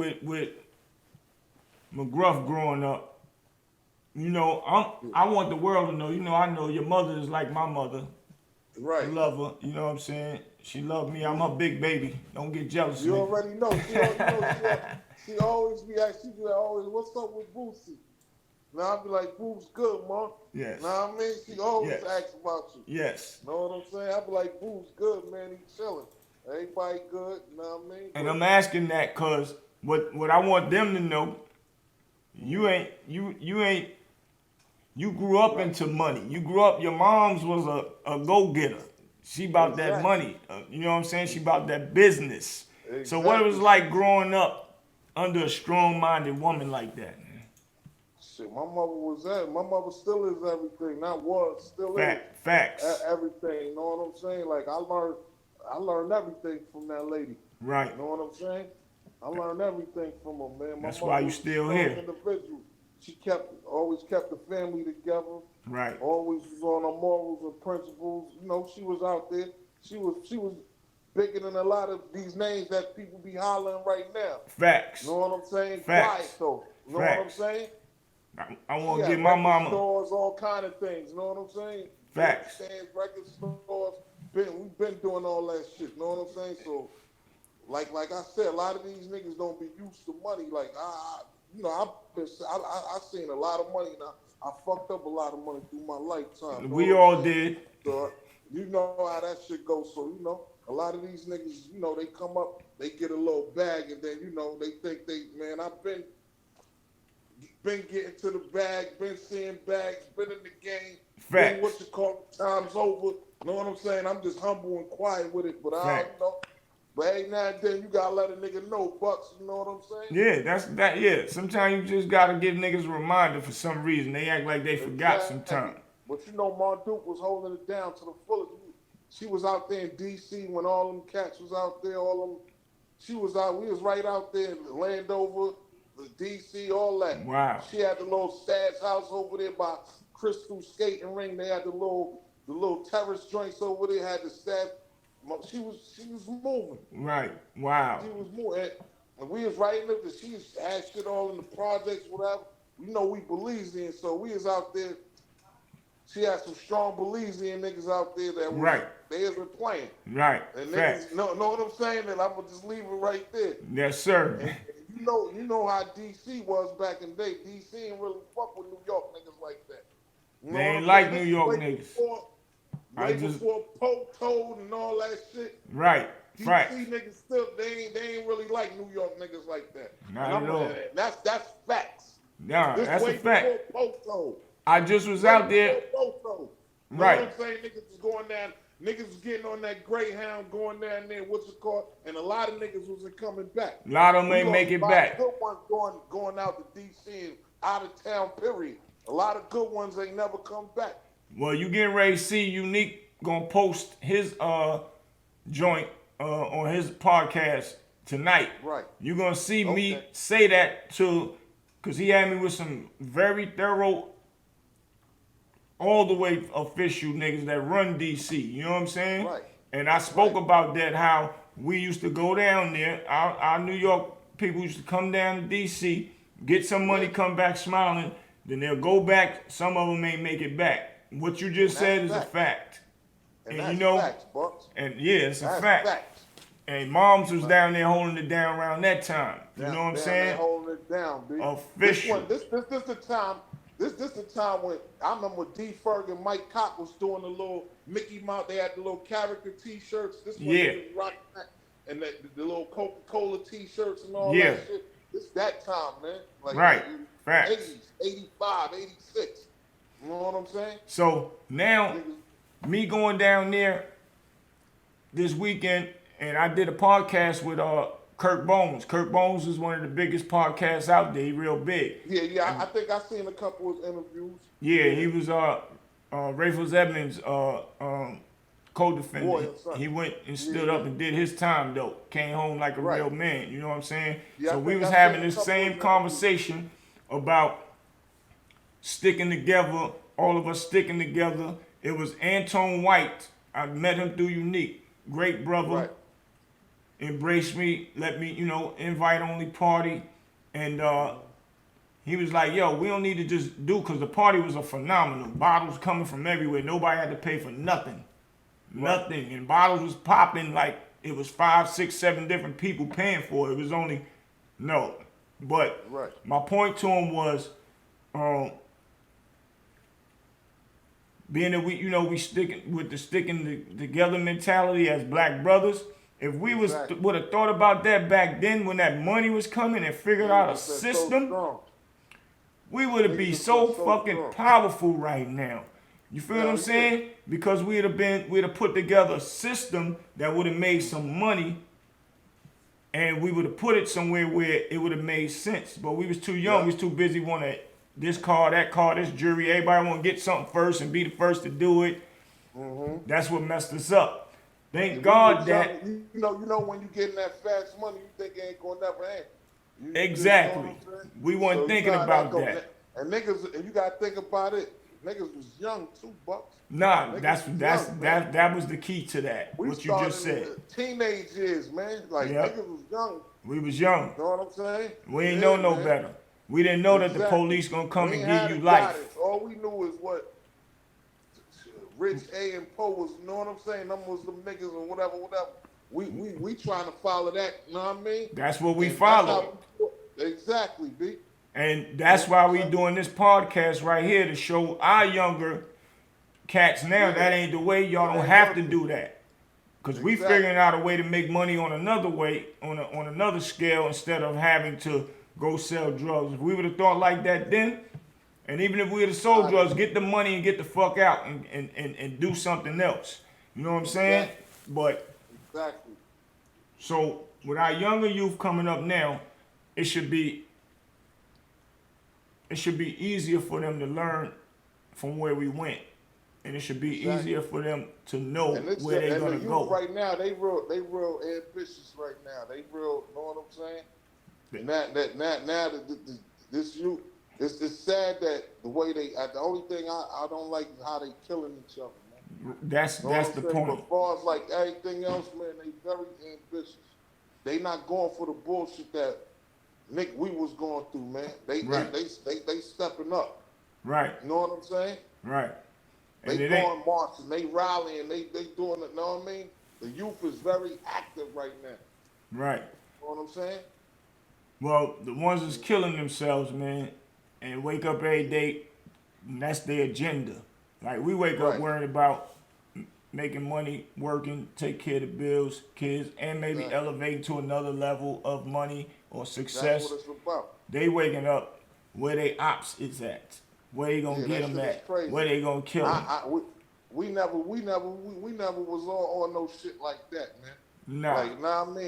McGruff growing up. You know, I want the world to know. You know, I know your mother is like my mother. I Right. love her. You know what I'm saying? She loved me. I'm her big baby. Don't get jealous of You me. already know. She always be asking, she be like, always, what's up with Bootsie? Now I be like, Boot's good, man. Yes. Know what I mean? She always Yes. asks about you. Yes. Know what I'm saying? I be like, Boot's good, man. He chilling. Everybody good. Know what I mean? And I'm asking that because what I want them to know, you grew up into money. You grew up, your mom's was a go-getter. She about that money. You know what I'm saying? She about that business. Exactly. So what it was like growing up under a strong-minded woman like that, man? Shit, my mother was that. My mother still is everything. Not was, still is. Facts. Everything. You know what I'm saying? Like I learned everything from that lady. Right. You know what I'm saying? I learned everything from her, man. That's why you still here. Individual. She always kept the family together. Right. Always was on her morals and principles. You know, she was out there. She was bigger than a lot of these names that people be hollering right now. Facts. You know what I'm saying? Facts. Quiet though. You know Facts. what I'm saying? I want to give my mama stores, all kind of things. You know what I'm saying? Facts. Stands, record stores. We've been doing all that shit. You know what I'm saying? So, like I said, a lot of these niggas don't be used to money. Like I seen a lot of money now. I fucked up a lot of money through my lifetime. We all did. So, you know how that shit goes. So, you know, a lot of these niggas, you know, they come up, they get a little bag, and then, you know, they think man, I've been getting to the bag, been seeing bags, been in the game, Facts. been what you call time's over. You know what I'm saying? I'm just humble and quiet with it, but you know. But hey, now and then you gotta let a nigga know, Bucks. You know what I'm saying? Yeah, Yeah, sometimes you just gotta give niggas a reminder for some reason. They act like they forgot sometimes. But you know, Marduke was holding it down to the fullest. She was out there in D.C. when all them cats was out there. She was out. We was right out there in Landover, the D.C., all that. Wow. She had the little Stash house over there by Crystal Skating Ring. They had the little terrace joints over there. Had the staff. She was moving. Right. Wow. She was moving. And we was right in there. She had shit all in the projects, whatever. You know we Belizean, so we was out there. She had some strong Belizean niggas out there that was, they wasn't playing. Right. And niggas know what I'm saying? And I'm gonna just leave it right there. Yes, sir. And you know how DC was back in the day. DC ain't really fuck with New York niggas like that. You know they ain't like New York niggas. Before Pope Toad and all that shit. Right. DC niggas still they ain't really like New York niggas like that. Not at all. That's facts. Nah, that's a fact. Pope Toad. I just was out there. Right. You know what I'm saying? Niggas was going down. Niggas was getting on that Greyhound, going down there, what's it called? And a lot of niggas wasn't coming back. A lot of them ain't make it back. Good ones going out to DC and out of town, period. A lot of good ones ain't never come back. Well, you getting ready to see Unique gonna post his joint on his podcast tonight. Right. You're gonna see me say that cause he had me with some very thorough, all the way official niggas that run DC. You know what I'm saying? Right. And I spoke about that, how we used to go down there. Our New York people used to come down to DC, get some money, come back smiling. Then they'll go back. Some of them ain't make it back. What you just said is a fact. And you know, facts, Bucks. And yeah, it's a That's fact. Facts. And Moms was down there holding it down around that time. You know what I'm saying? Holding it down, dude. Official. This the time. This the time when I remember when D. Ferg and Mike Cock was doing the little Mickey Mouse. They had the little character T-shirts. This one was rocking that, and the little Coca-Cola T-shirts and all that shit. This that time, man. Like, right. Facts. 80s, 85, 86. You know what I'm saying? So now, me going down there this weekend, and I did a podcast with Kirk Bones. Kirk Bones is one of the biggest podcasts out there. He real big. Yeah. I think I seen a couple of interviews. Yeah, he was Rayfus Edmonds' co-defendant. Boy or something. He went and stood up and did his time though. Came home like a Right. real man. You know what I'm saying? Yeah, So I we think was I having seen a this couple same of conversation about sticking together. All of us sticking together. It was Anton White. I met him through Unique. Great brother. Right. Embraced me. Let me, invite only party. And he was like, yo, we don't need to just do, because the party was a phenomenal. Bottles coming from everywhere. Nobody had to pay for nothing. Right. Nothing. And bottles was popping like it was 5, 6, 7 different people paying for it. It was only, no. But Right. my point to him was, being that we sticking with the sticking together mentality as black brothers. If we Exactly. would have thought about that back then when that money was coming and figured out a Niggas been so system, strong. we would have been Niggas so been so fucking strong. powerful right now. You feel what I'm Yeah. saying? Because we'd have put together a system that would have made some money, and we would have put it somewhere where it would have made sense. But we was too young. Yeah. We was too busy wanting this car, that car, this jury. Everybody want to get something first and be the first to do it. Mm-hmm. That's what messed us up. Thank You God that. you know when you getting that fast money, you think it ain't gonna never end. Exactly. You know what I'm saying? We weren't So thinking gotta about go- that. And niggas, and you gotta think about it. Niggas was young too, Bucks. Nah, Niggas that's was young, man. that was the key to that. We What you started just in said. the teenage years, man. Like Yep. niggas was young. We was young. You know what I'm saying? We ain't Yeah, know no man. better. We didn't know that the Exactly. police gonna come We and ain't had give you the life. guidance. All we knew is what Rich A and Poe was. You know what I'm saying? Them was them niggas or whatever. We trying to follow that. You know what I mean? That's what we And that's followed. how exactly, B. And that's why we doing this podcast right here to show our younger cats now Yeah. that ain't the way. Y'all That don't ain't have to working. do that. Cause we Exactly. figuring out a way to make money on another way, on another scale, instead of having to go sell drugs. If we would have thought like that then, and even if we would have sold drugs, get the money and get the fuck out and do something else. You know what I'm saying? Exactly. But Exactly. so with our younger youth coming up now, it should be easier for them to learn from where we went. And it should be Exactly. easier for them to know And it's where they're and gonna the youth go. right now, they real ambitious right now. They real, know what I'm saying? And now this youth, it's sad that the way the only thing I don't like is how they killing each other, man. That's Know what the I'm saying? point. But as far as like everything else, man, they very ambitious. They not going for the bullshit that Nick we was going through, man. Right. They stepping up. Right, You know what I'm saying? right. And They it ain't going marching, they rallying, they doing it. Know what I mean? The youth is very active right now. right. You know what I'm saying? Well, the ones that's killing themselves, man, and wake up every day, and that's their agenda. Like we wake up Right. worrying about making money, working, take care of the bills, kids, and maybe Right. elevating to another level of money or That's success. what it's about. They waking up where they ops is at, where they gonna Yeah, get that them shit is at, crazy. where they gonna kill them. We never was on no shit like that, man. Nah, Like, nah, I mean,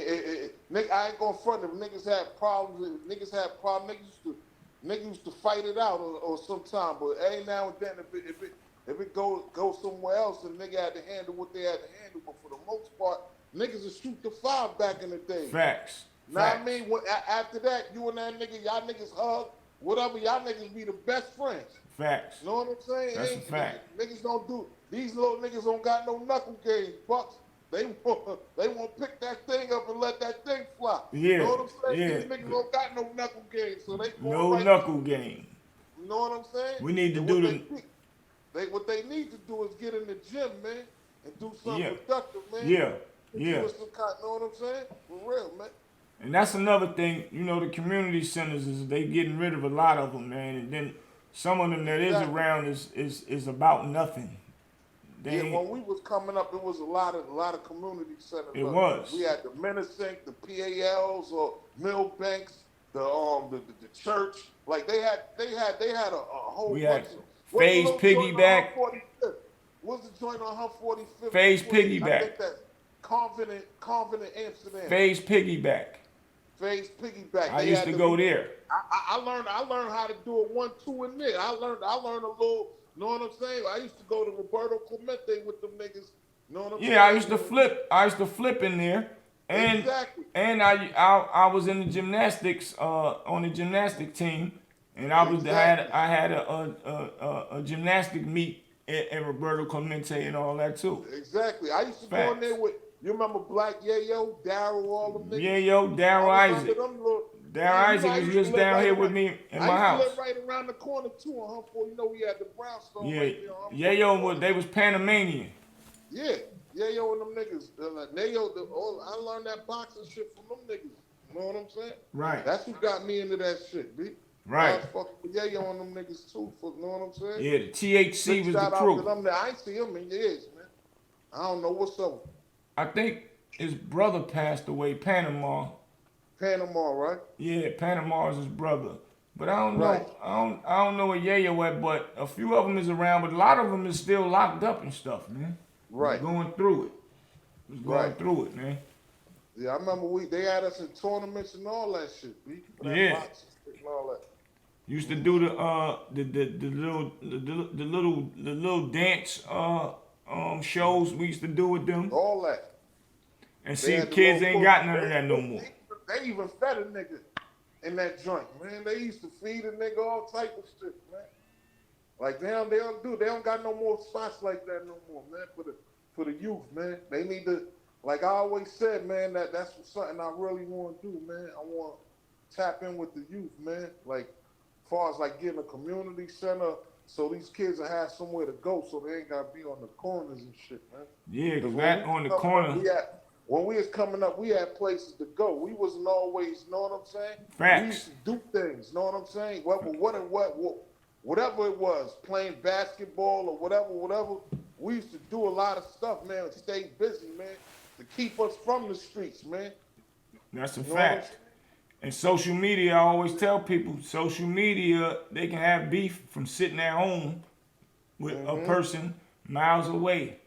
nigga, I ain't gonna front if niggas had problems. Niggas used to fight it out or sometime. But every now and then, if it go somewhere else, and nigga had to handle what they had to handle. But for the most part, niggas would shoot the 5 back in the day. facts. Now I Facts. mean, after that, you and that nigga, y'all niggas hug, whatever. Y'all niggas be the best friends. Facts. You know what I'm saying? That's a fact. Niggas don't do. These little niggas don't got no knuckle games, Bucks. They want to pick that thing up and let that thing fly. Yeah, You know what I'm saying? yeah. These niggas don't got no knuckle game, so they going No right knuckle game. You know what I'm saying? We need to And do what they need to do is get in the gym, man, and do something Yeah. productive, man. Yeah, Get yeah. you some kind, know what I'm saying? For real, man. And that's another thing, the community centers is they getting rid of a lot of them, man. And then some of them that is Exactly. around is about nothing. They Yeah, ain't- when we was coming up, it was a lot of community centers. It up. was. We had the Minisink, the PALs, or Millbanks, the church. Like they had a whole We bunch had of Phase what's the little joint on Piggyback. 145th? What's the joint on 145th? Phase I Piggyback. think that's Convent Amsterdam. Phase piggyback. Phase piggyback. I used to go there. I learned how to do a 1-2 in there. I learned a little. Know what I'm saying? I used to go to Roberto Clemente with them niggas. Know what I'm saying? Yeah, I used to flip. I used to flip in there, and Exactly. and I was in the gymnastics on the gymnastic team, and I had a gymnastic meet at Roberto Clemente and all that too. Exactly. I used to Facts. go in there with, you remember Black Yayo, Daryl, all them niggas? Yayo, Daryl Isaac. Daryl Isaac was just down here with me in my house. I used to live right around the corner too on Humboldt. You know, we had the brownstone right there on Yayo, they was Panamanian. Yeah, Yayo and them niggas. I learned that boxing shit from them niggas. You know what I'm saying? Right. That's who got me into that shit, B. Right. I was fucking with Yayo and them niggas too. You know what I'm saying? Yeah, the THC was the shout crew. out to them. I ain't see him in years, man. I don't know what's up. I think his brother passed away, Panama, right? Yeah, Panama is his brother. But I don't know. Right. I don't know where Yayo at, but a few of them is around, but a lot of them is still locked up and stuff, man. Right. Going through it, man. Yeah, I remember they had us in tournaments and all that shit. Yeah. Boxing and all that. Used to do the little dance shows we used to do with them. All that. And see, kids ain't got none of that no more. They even fed a nigga in that joint, man. They used to feed a nigga all type of shit, man. Like they don't got no more spots like that no more, man. For the youth, man. They need to, like I always said, man, that's something I really want to do, man. I want to tap in with the youth, man. Like as far as like getting a community center so these kids will have somewhere to go so they ain't gotta be on the corners and shit, man. Yeah, cause that on the corner. When we was coming up, we had places to go. We wasn't always, know what I'm saying? Facts. We used to do things, know what I'm saying? Whatever it was, playing basketball or whatever. We used to do a lot of stuff, man, and stay busy, man, to keep us from the streets, man. That's a fact. And social media, I always tell people, social media, they can have beef from sitting at home with a person miles away.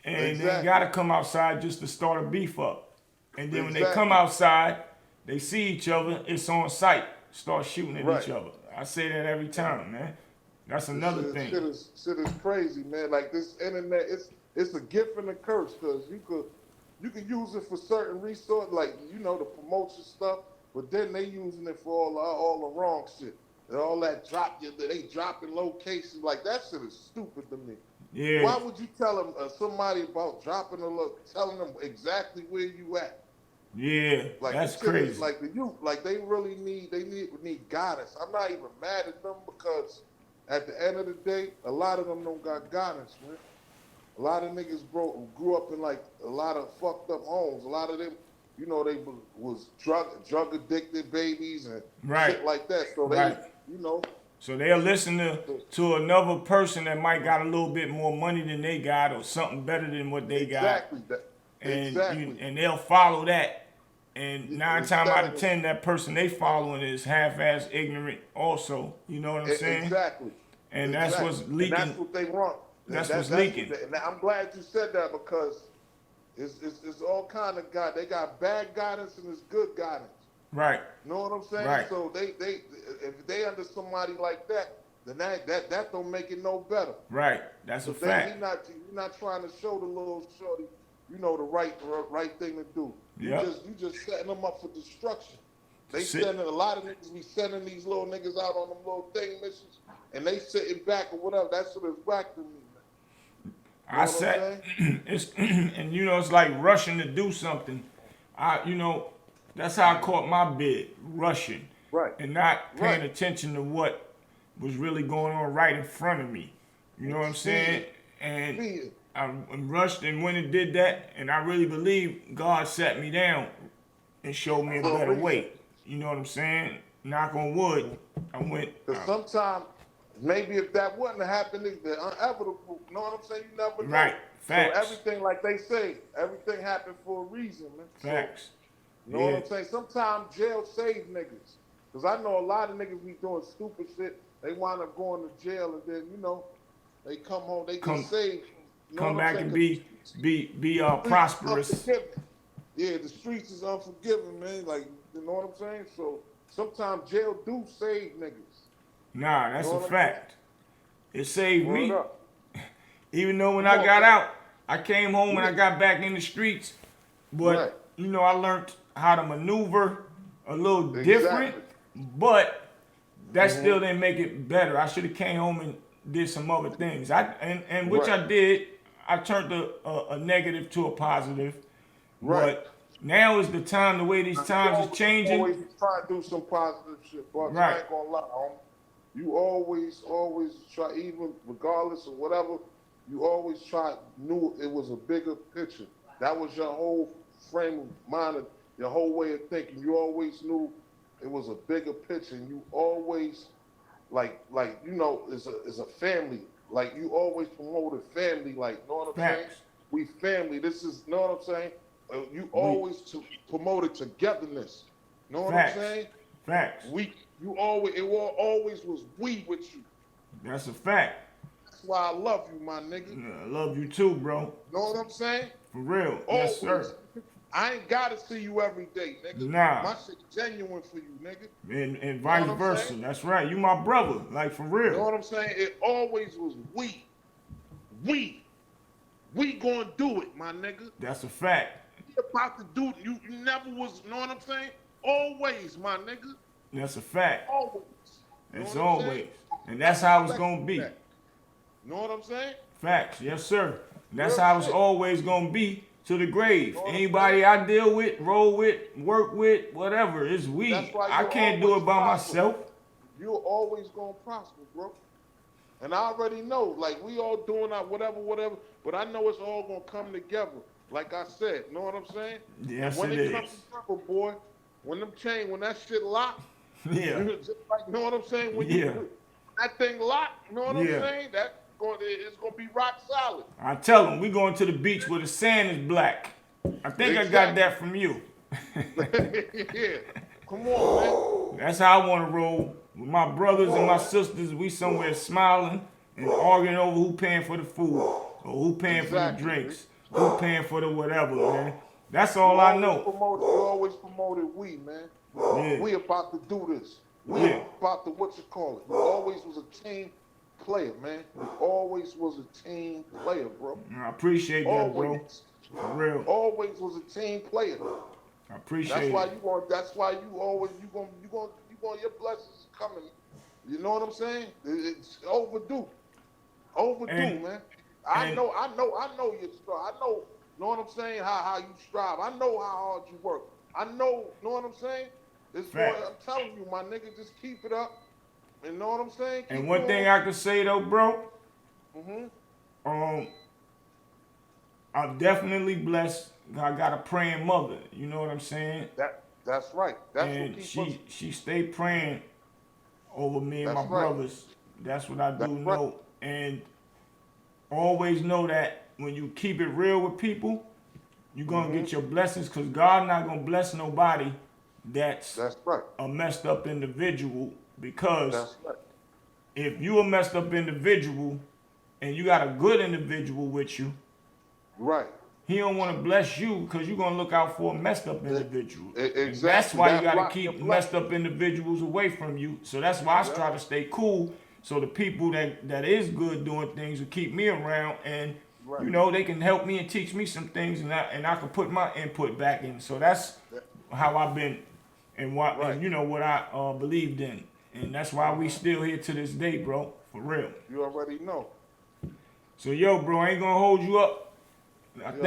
And they gotta come outside just to start a beef up. And then when they come outside, they see each other, it's on sight, start shooting at each other. I say that every time, man. That's another thing. Shit is crazy, man. Like this internet, it's a gift and a curse, because you could use it for certain resources, like, you know, the promotion stuff, but then they using it for all the wrong shit. And all that they dropping locations, like that shit is stupid to me. Yeah. Why would you tell somebody about dropping telling them exactly where you at? Yeah, like that's crazy. Like the youth, like they really need guidance. I'm not even mad at them, because at the end of the day, a lot of them don't got guidance, man. A lot of niggas grew up in like a lot of fucked up homes. A lot of them, you know, they was drug addicted babies and shit like that. So they, you know. So they'll listen to another person that might got a little bit more money than they got, or something better than what they got. And they'll follow that. And 9 times out of 10, that person they following is half-ass ignorant also. You know what I'm saying? Exactly. And that's what's leaking. And that's what they want. That's what's leaking. And I'm glad you said that, because it's all kind of God. They got bad guidance and it's good guidance. Right. You know what I'm saying? Right. So they if they under somebody like that, then that don't make it no better. Right. That's a fact. You're not trying to show the little shorty, you know, the right thing to do. You just setting them up for destruction. A lot of niggas be sending these little niggas out on them little thing missions, and they sitting back or whatever. That's what is whack to me, man. You know I said, and you know, it's like rushing to do something. That's how I caught my bid, rushing. Right. And not paying attention to what was really going on right in front of me. You know what I'm saying? And I rushed, and when it did that, and I really believe God sat me down and showed me a better way. You know what I'm saying? Knock on wood, I went. Because sometimes, maybe if that wouldn't have happened, the inevitable, you know what I'm saying? You never know. Right. Facts. So everything, like they say, everything happened for a reason, man. Facts. You know what I'm saying? Sometimes jail save niggas. Because I know a lot of niggas be doing stupid shit. They wind up going to jail, and then, you know, they come home, they get saved. You know come back and be prosperous. Yeah, the streets is unforgiving, man. Like, You know what I'm saying? So sometimes jail do save niggas. Nah, You that's know a what I'm fact. It saved saying? Word me. up. Even though when Come I on, got man. out, I came home and I Yeah. got back in the streets. Right. But, you know, I learned how to maneuver a little different. Exactly. But that Mm-hmm. still didn't make it better. I should have came home and did some other things. And which Right. I did. I turned a negative to a positive. Right. But now is the time, the way these You times is changing. always try to do some positive shit, but I Right. ain't gonna lie, homie. You always try, even regardless of whatever, you always knew it was a bigger picture. That was your whole frame of mind, your whole way of thinking. You always knew it was a bigger picture, and you always like is a family. Like you always promoted family. Like, you know what I'm saying? Facts. We family. This is, you know what I'm saying? You We always promoted togetherness. You know what I'm facts. saying? Facts. Always was we with you. That's a fact. That's why I love you, my nigga. Yeah, I love you too, bro. You know what I'm saying? For real. Yes, Always. sir. I ain't gotta see you every day, nigga. Nah. My shit genuine for you, nigga. And You know vice what I'm versa. saying? That's right. You my brother. Like, for You real. know what I'm saying? It always was we. We. We gonna do it, my nigga. That's a fact. We about to do it. You never was, you know what I'm saying? Always, my nigga. That's a fact. Always. You know It's what I'm always. saying? And that's how it's going to be. You know what I'm saying? Facts. Yes, sir. And that's Real how it's shit. always going to be to the grave. You know what I'm Anybody I deal with, roll with, work with, whatever, it's we. That's why I you'll can't do always it by prosper. myself. You're always gonna prosper, bro. And I already know, like we all doing our whatever, but I know it's all gonna come together. Like I said, you know what I'm saying? Yes, When it it comes is. together, boy, when that shit locked, Yeah. just like, you know what I'm saying? When Yeah. that thing locked, you know what I'm Yeah. saying? It's gonna be rock solid. I tell them we going to the beach where the sand is black. I think I got Exactly. that from you. Yeah. Come on, That's how I want to roll with my brothers and my sisters. We somewhere smiling and arguing over who paying for the food or who paying for the Exactly. drinks, who paying for the whatever, man. That's man. all I You know. always promoted we, man. Yeah. We about to do this. We Yeah. about to, what you call it? You always was a team player, man. You always was a team player, bro. I appreciate that, bro. Always. For real. Always was a team player. I appreciate That's why it. your blessings are coming. You know what I'm saying? It's overdue. Overdue, And- man. I and- know your story. I know what I'm saying, how you strive. I know how hard you work. I know what I'm saying? Fact. I'm telling you, my nigga, just keep it up. You know what I'm saying? And Keep one going. thing I can say though, bro, Mm-hmm. I'm definitely blessed. I got a praying mother. You know what I'm saying? That's right. That's what And keeps us. she stayed praying over me and my That's right. brothers. That's what I do That's know. right. And always know that when you keep it real with people, you're gonna Mm-hmm. get your blessings, because God not gonna bless nobody that's That's right. a messed up individual. Because That's right. if you a messed up individual and you got a good individual with you, Right. he don't want to bless you because you're gonna look out for a messed up individual. And Exactly. that's why you That gotta block keep your messed blessing. up individuals away from you. So that's why I Yeah. try to stay cool. So the people that is good doing things will keep me around, and Right. you know they can help me and teach me some things, and I can put my input back in. So that's how I've been, and what Right. and you know what I believed in, and that's why we still here to this day, bro. For real. You already know. So yo, bro, I ain't gonna hold you up. I Yo.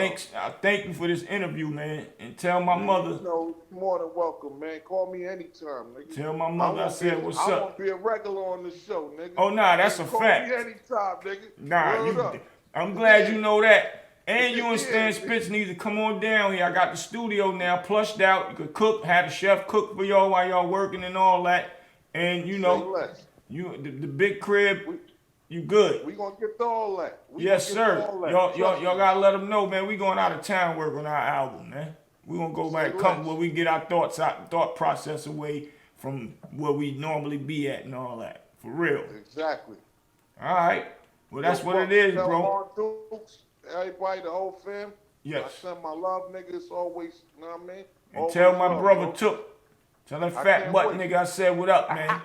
thank you for this interview, man, and tell my mother. You know, more than welcome, man. Call me anytime, nigga. Tell my mother I said what's I up. want to be a regular on the show, nigga. Oh nah, that's a Call fact. me anytime, nigga. Nah, Word up. I'm glad Yeah. you know that. And you and Yeah, Stan nigga. Spitz need to come on down here. I got the studio now plushed out. You could cook, had a chef cook for y'all while y'all working and all that. And you Say know, less. the big crib, you good. We gonna get to all that. Yes, gonna get to sir. all that. Y'all Trust me. gotta let them know, man. We going out of town working on our album, man. We gonna go back, Say come less. where we get our thought process away from where we normally be at and all that. For real. Exactly. All right. Well, that's Yo, what fuck, it is, tell bro. Mark Dukes, everybody, the whole fam. Yes. I send my love, nigga. It's always, you know what I mean? And Always tell my love, brother bro. Took Tell that I fat can't butt wait. nigga I said what up, man.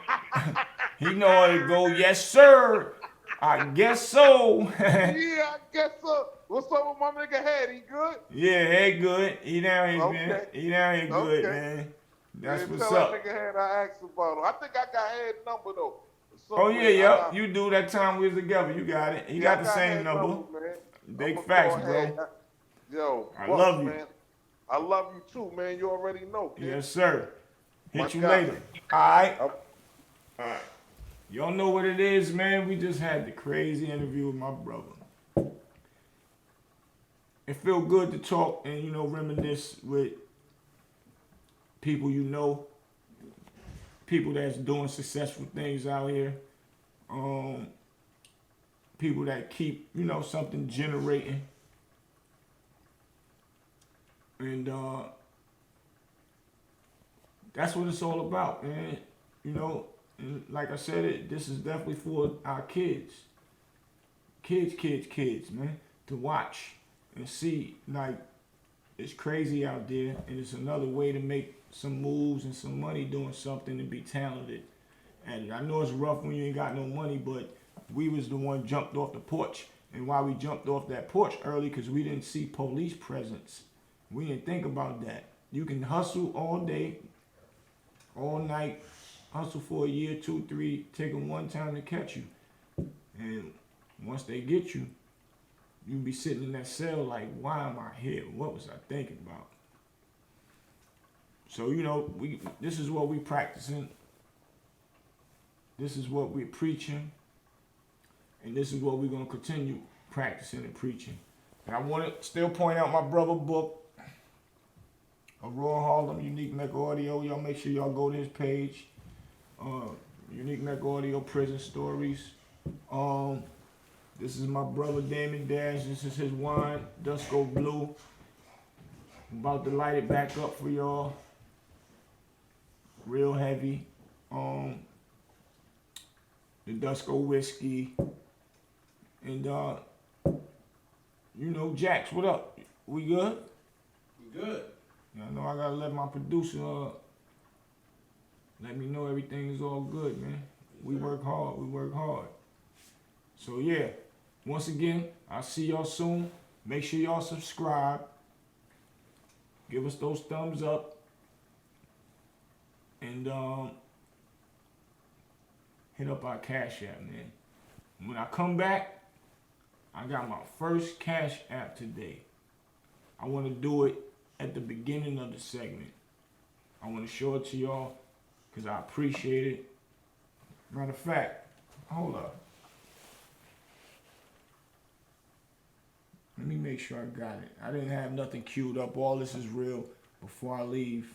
He know how to go. Yes, sir. I guess so. Yeah, I guess so. What's up with my nigga Head? He good? Yeah, hey, good. He down here, man. Okay. He down here good, Okay. man. That's Yeah, what's tell that up. nigga Head I asked about him. I think I got Head number though. Oh, yeah, Somewhere. yep. You do that time we was together. You got it. He Yeah, got I the got same Head number. number, man. I'm Big gonna facts, call Head. bro. Yo, I Bucks, love you. man. I love you too, man. You already know, kid. Yes, sir. My Hit you guy. later. All right. I- All right. Y'all know what it is, man. We just had the crazy interview with my brother. It feel good to talk and, you know, reminisce with people you know, people that's doing successful things out here, people that keep, you know, something generating. And that's what it's all about, man. You know, and like I said, this is definitely for our kids. Kids, man, to watch and see, like, it's crazy out there, and it's another way to make some moves and some money doing something and be talented. And I know it's rough when you ain't got no money, but we was the one jumped off the porch. And why we jumped off that porch early, because we didn't see police presence. We didn't think about that. You can hustle all day, all night, hustle for a year, 2, 3, take them one time to catch you. And once they get you, you be sitting in that cell like, why am I here? What was I thinking about? So, you know, this is what we practicing. This is what we're preaching. And this is what we're going to continue practicing and preaching. And I want to still point out my brother book, Aurora Harlem, Unique Mech Audio. Y'all make sure y'all go to his page. Unique Mech Audio, Prison Stories. This is my brother Damon Dash. This is his wine, Dusko Blue. I'm about to light it back up for y'all. Real heavy. The Dusko whiskey. And you know, Jax, what up? We good? We good. I know I gotta let my producer let me know everything is all good, man. We work hard. So yeah, once again, I'll see y'all soon. Make sure y'all subscribe. Give us those thumbs up. And hit up our Cash App, man. When I come back, I got my first Cash App today. I want to do it at the beginning of the segment. I want to show it to y'all because I appreciate it. Matter of fact, hold up. Let me make sure I got it. I didn't have nothing queued up. All this is real before I leave.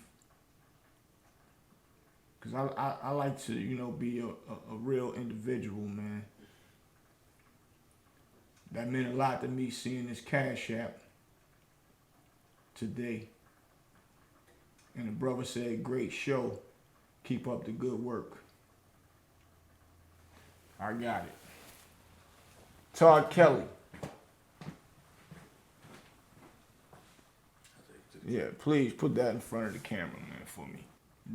Because I like to, you know, be a real individual, man. That meant a lot to me seeing this Cash App today. And the brother said, great show. Keep up the good work. I got it. Todd Kelly. Yeah, please put that in front of the camera, man, for me.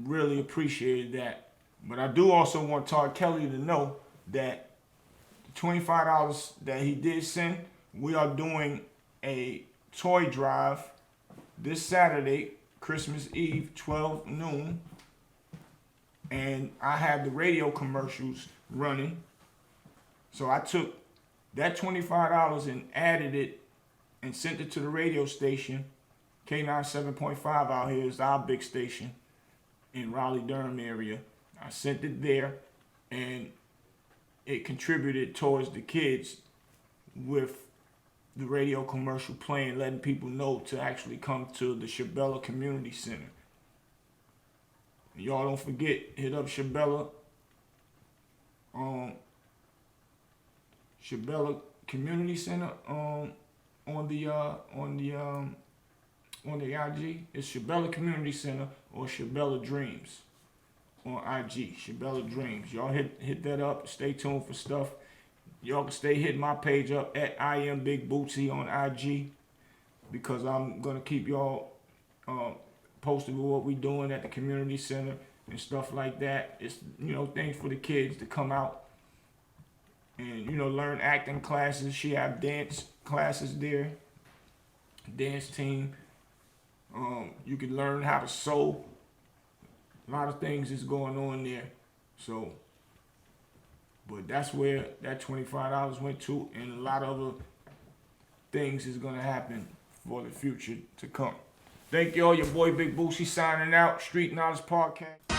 Really appreciated that. But I do also want Todd Kelly to know that the $25 that he did send, we are doing a toy drive this Saturday, Christmas Eve, 12 noon. And I had the radio commercials running. So I took that $25 and added it and sent it to the radio station. K97.5 out here is our big station in Raleigh-Durham area. I sent it there, and it contributed towards the kids with the radio commercial playing, letting people know to actually come to the Shabella Community Center. And y'all don't forget, hit up Shabella, Shabella Community Center on the IG. It's Shabella Community Center or Shabella Dreams on IG. Shabella Dreams. Y'all hit that up. Stay tuned for stuff. Y'all can stay hitting my page up at I am Big Bootsie on IG because I'm gonna keep y'all posted with what we doing at the community center and stuff like that. It's, things for the kids to come out and, learn acting classes. She have dance classes there, dance team. You can learn how to sew. A lot of things is going on there. So, but that's where that $25 went to, and a lot of other things is gonna happen for the future to come. Thank y'all. Your boy Big Bootsie signing out. Street Knowledge Podcast.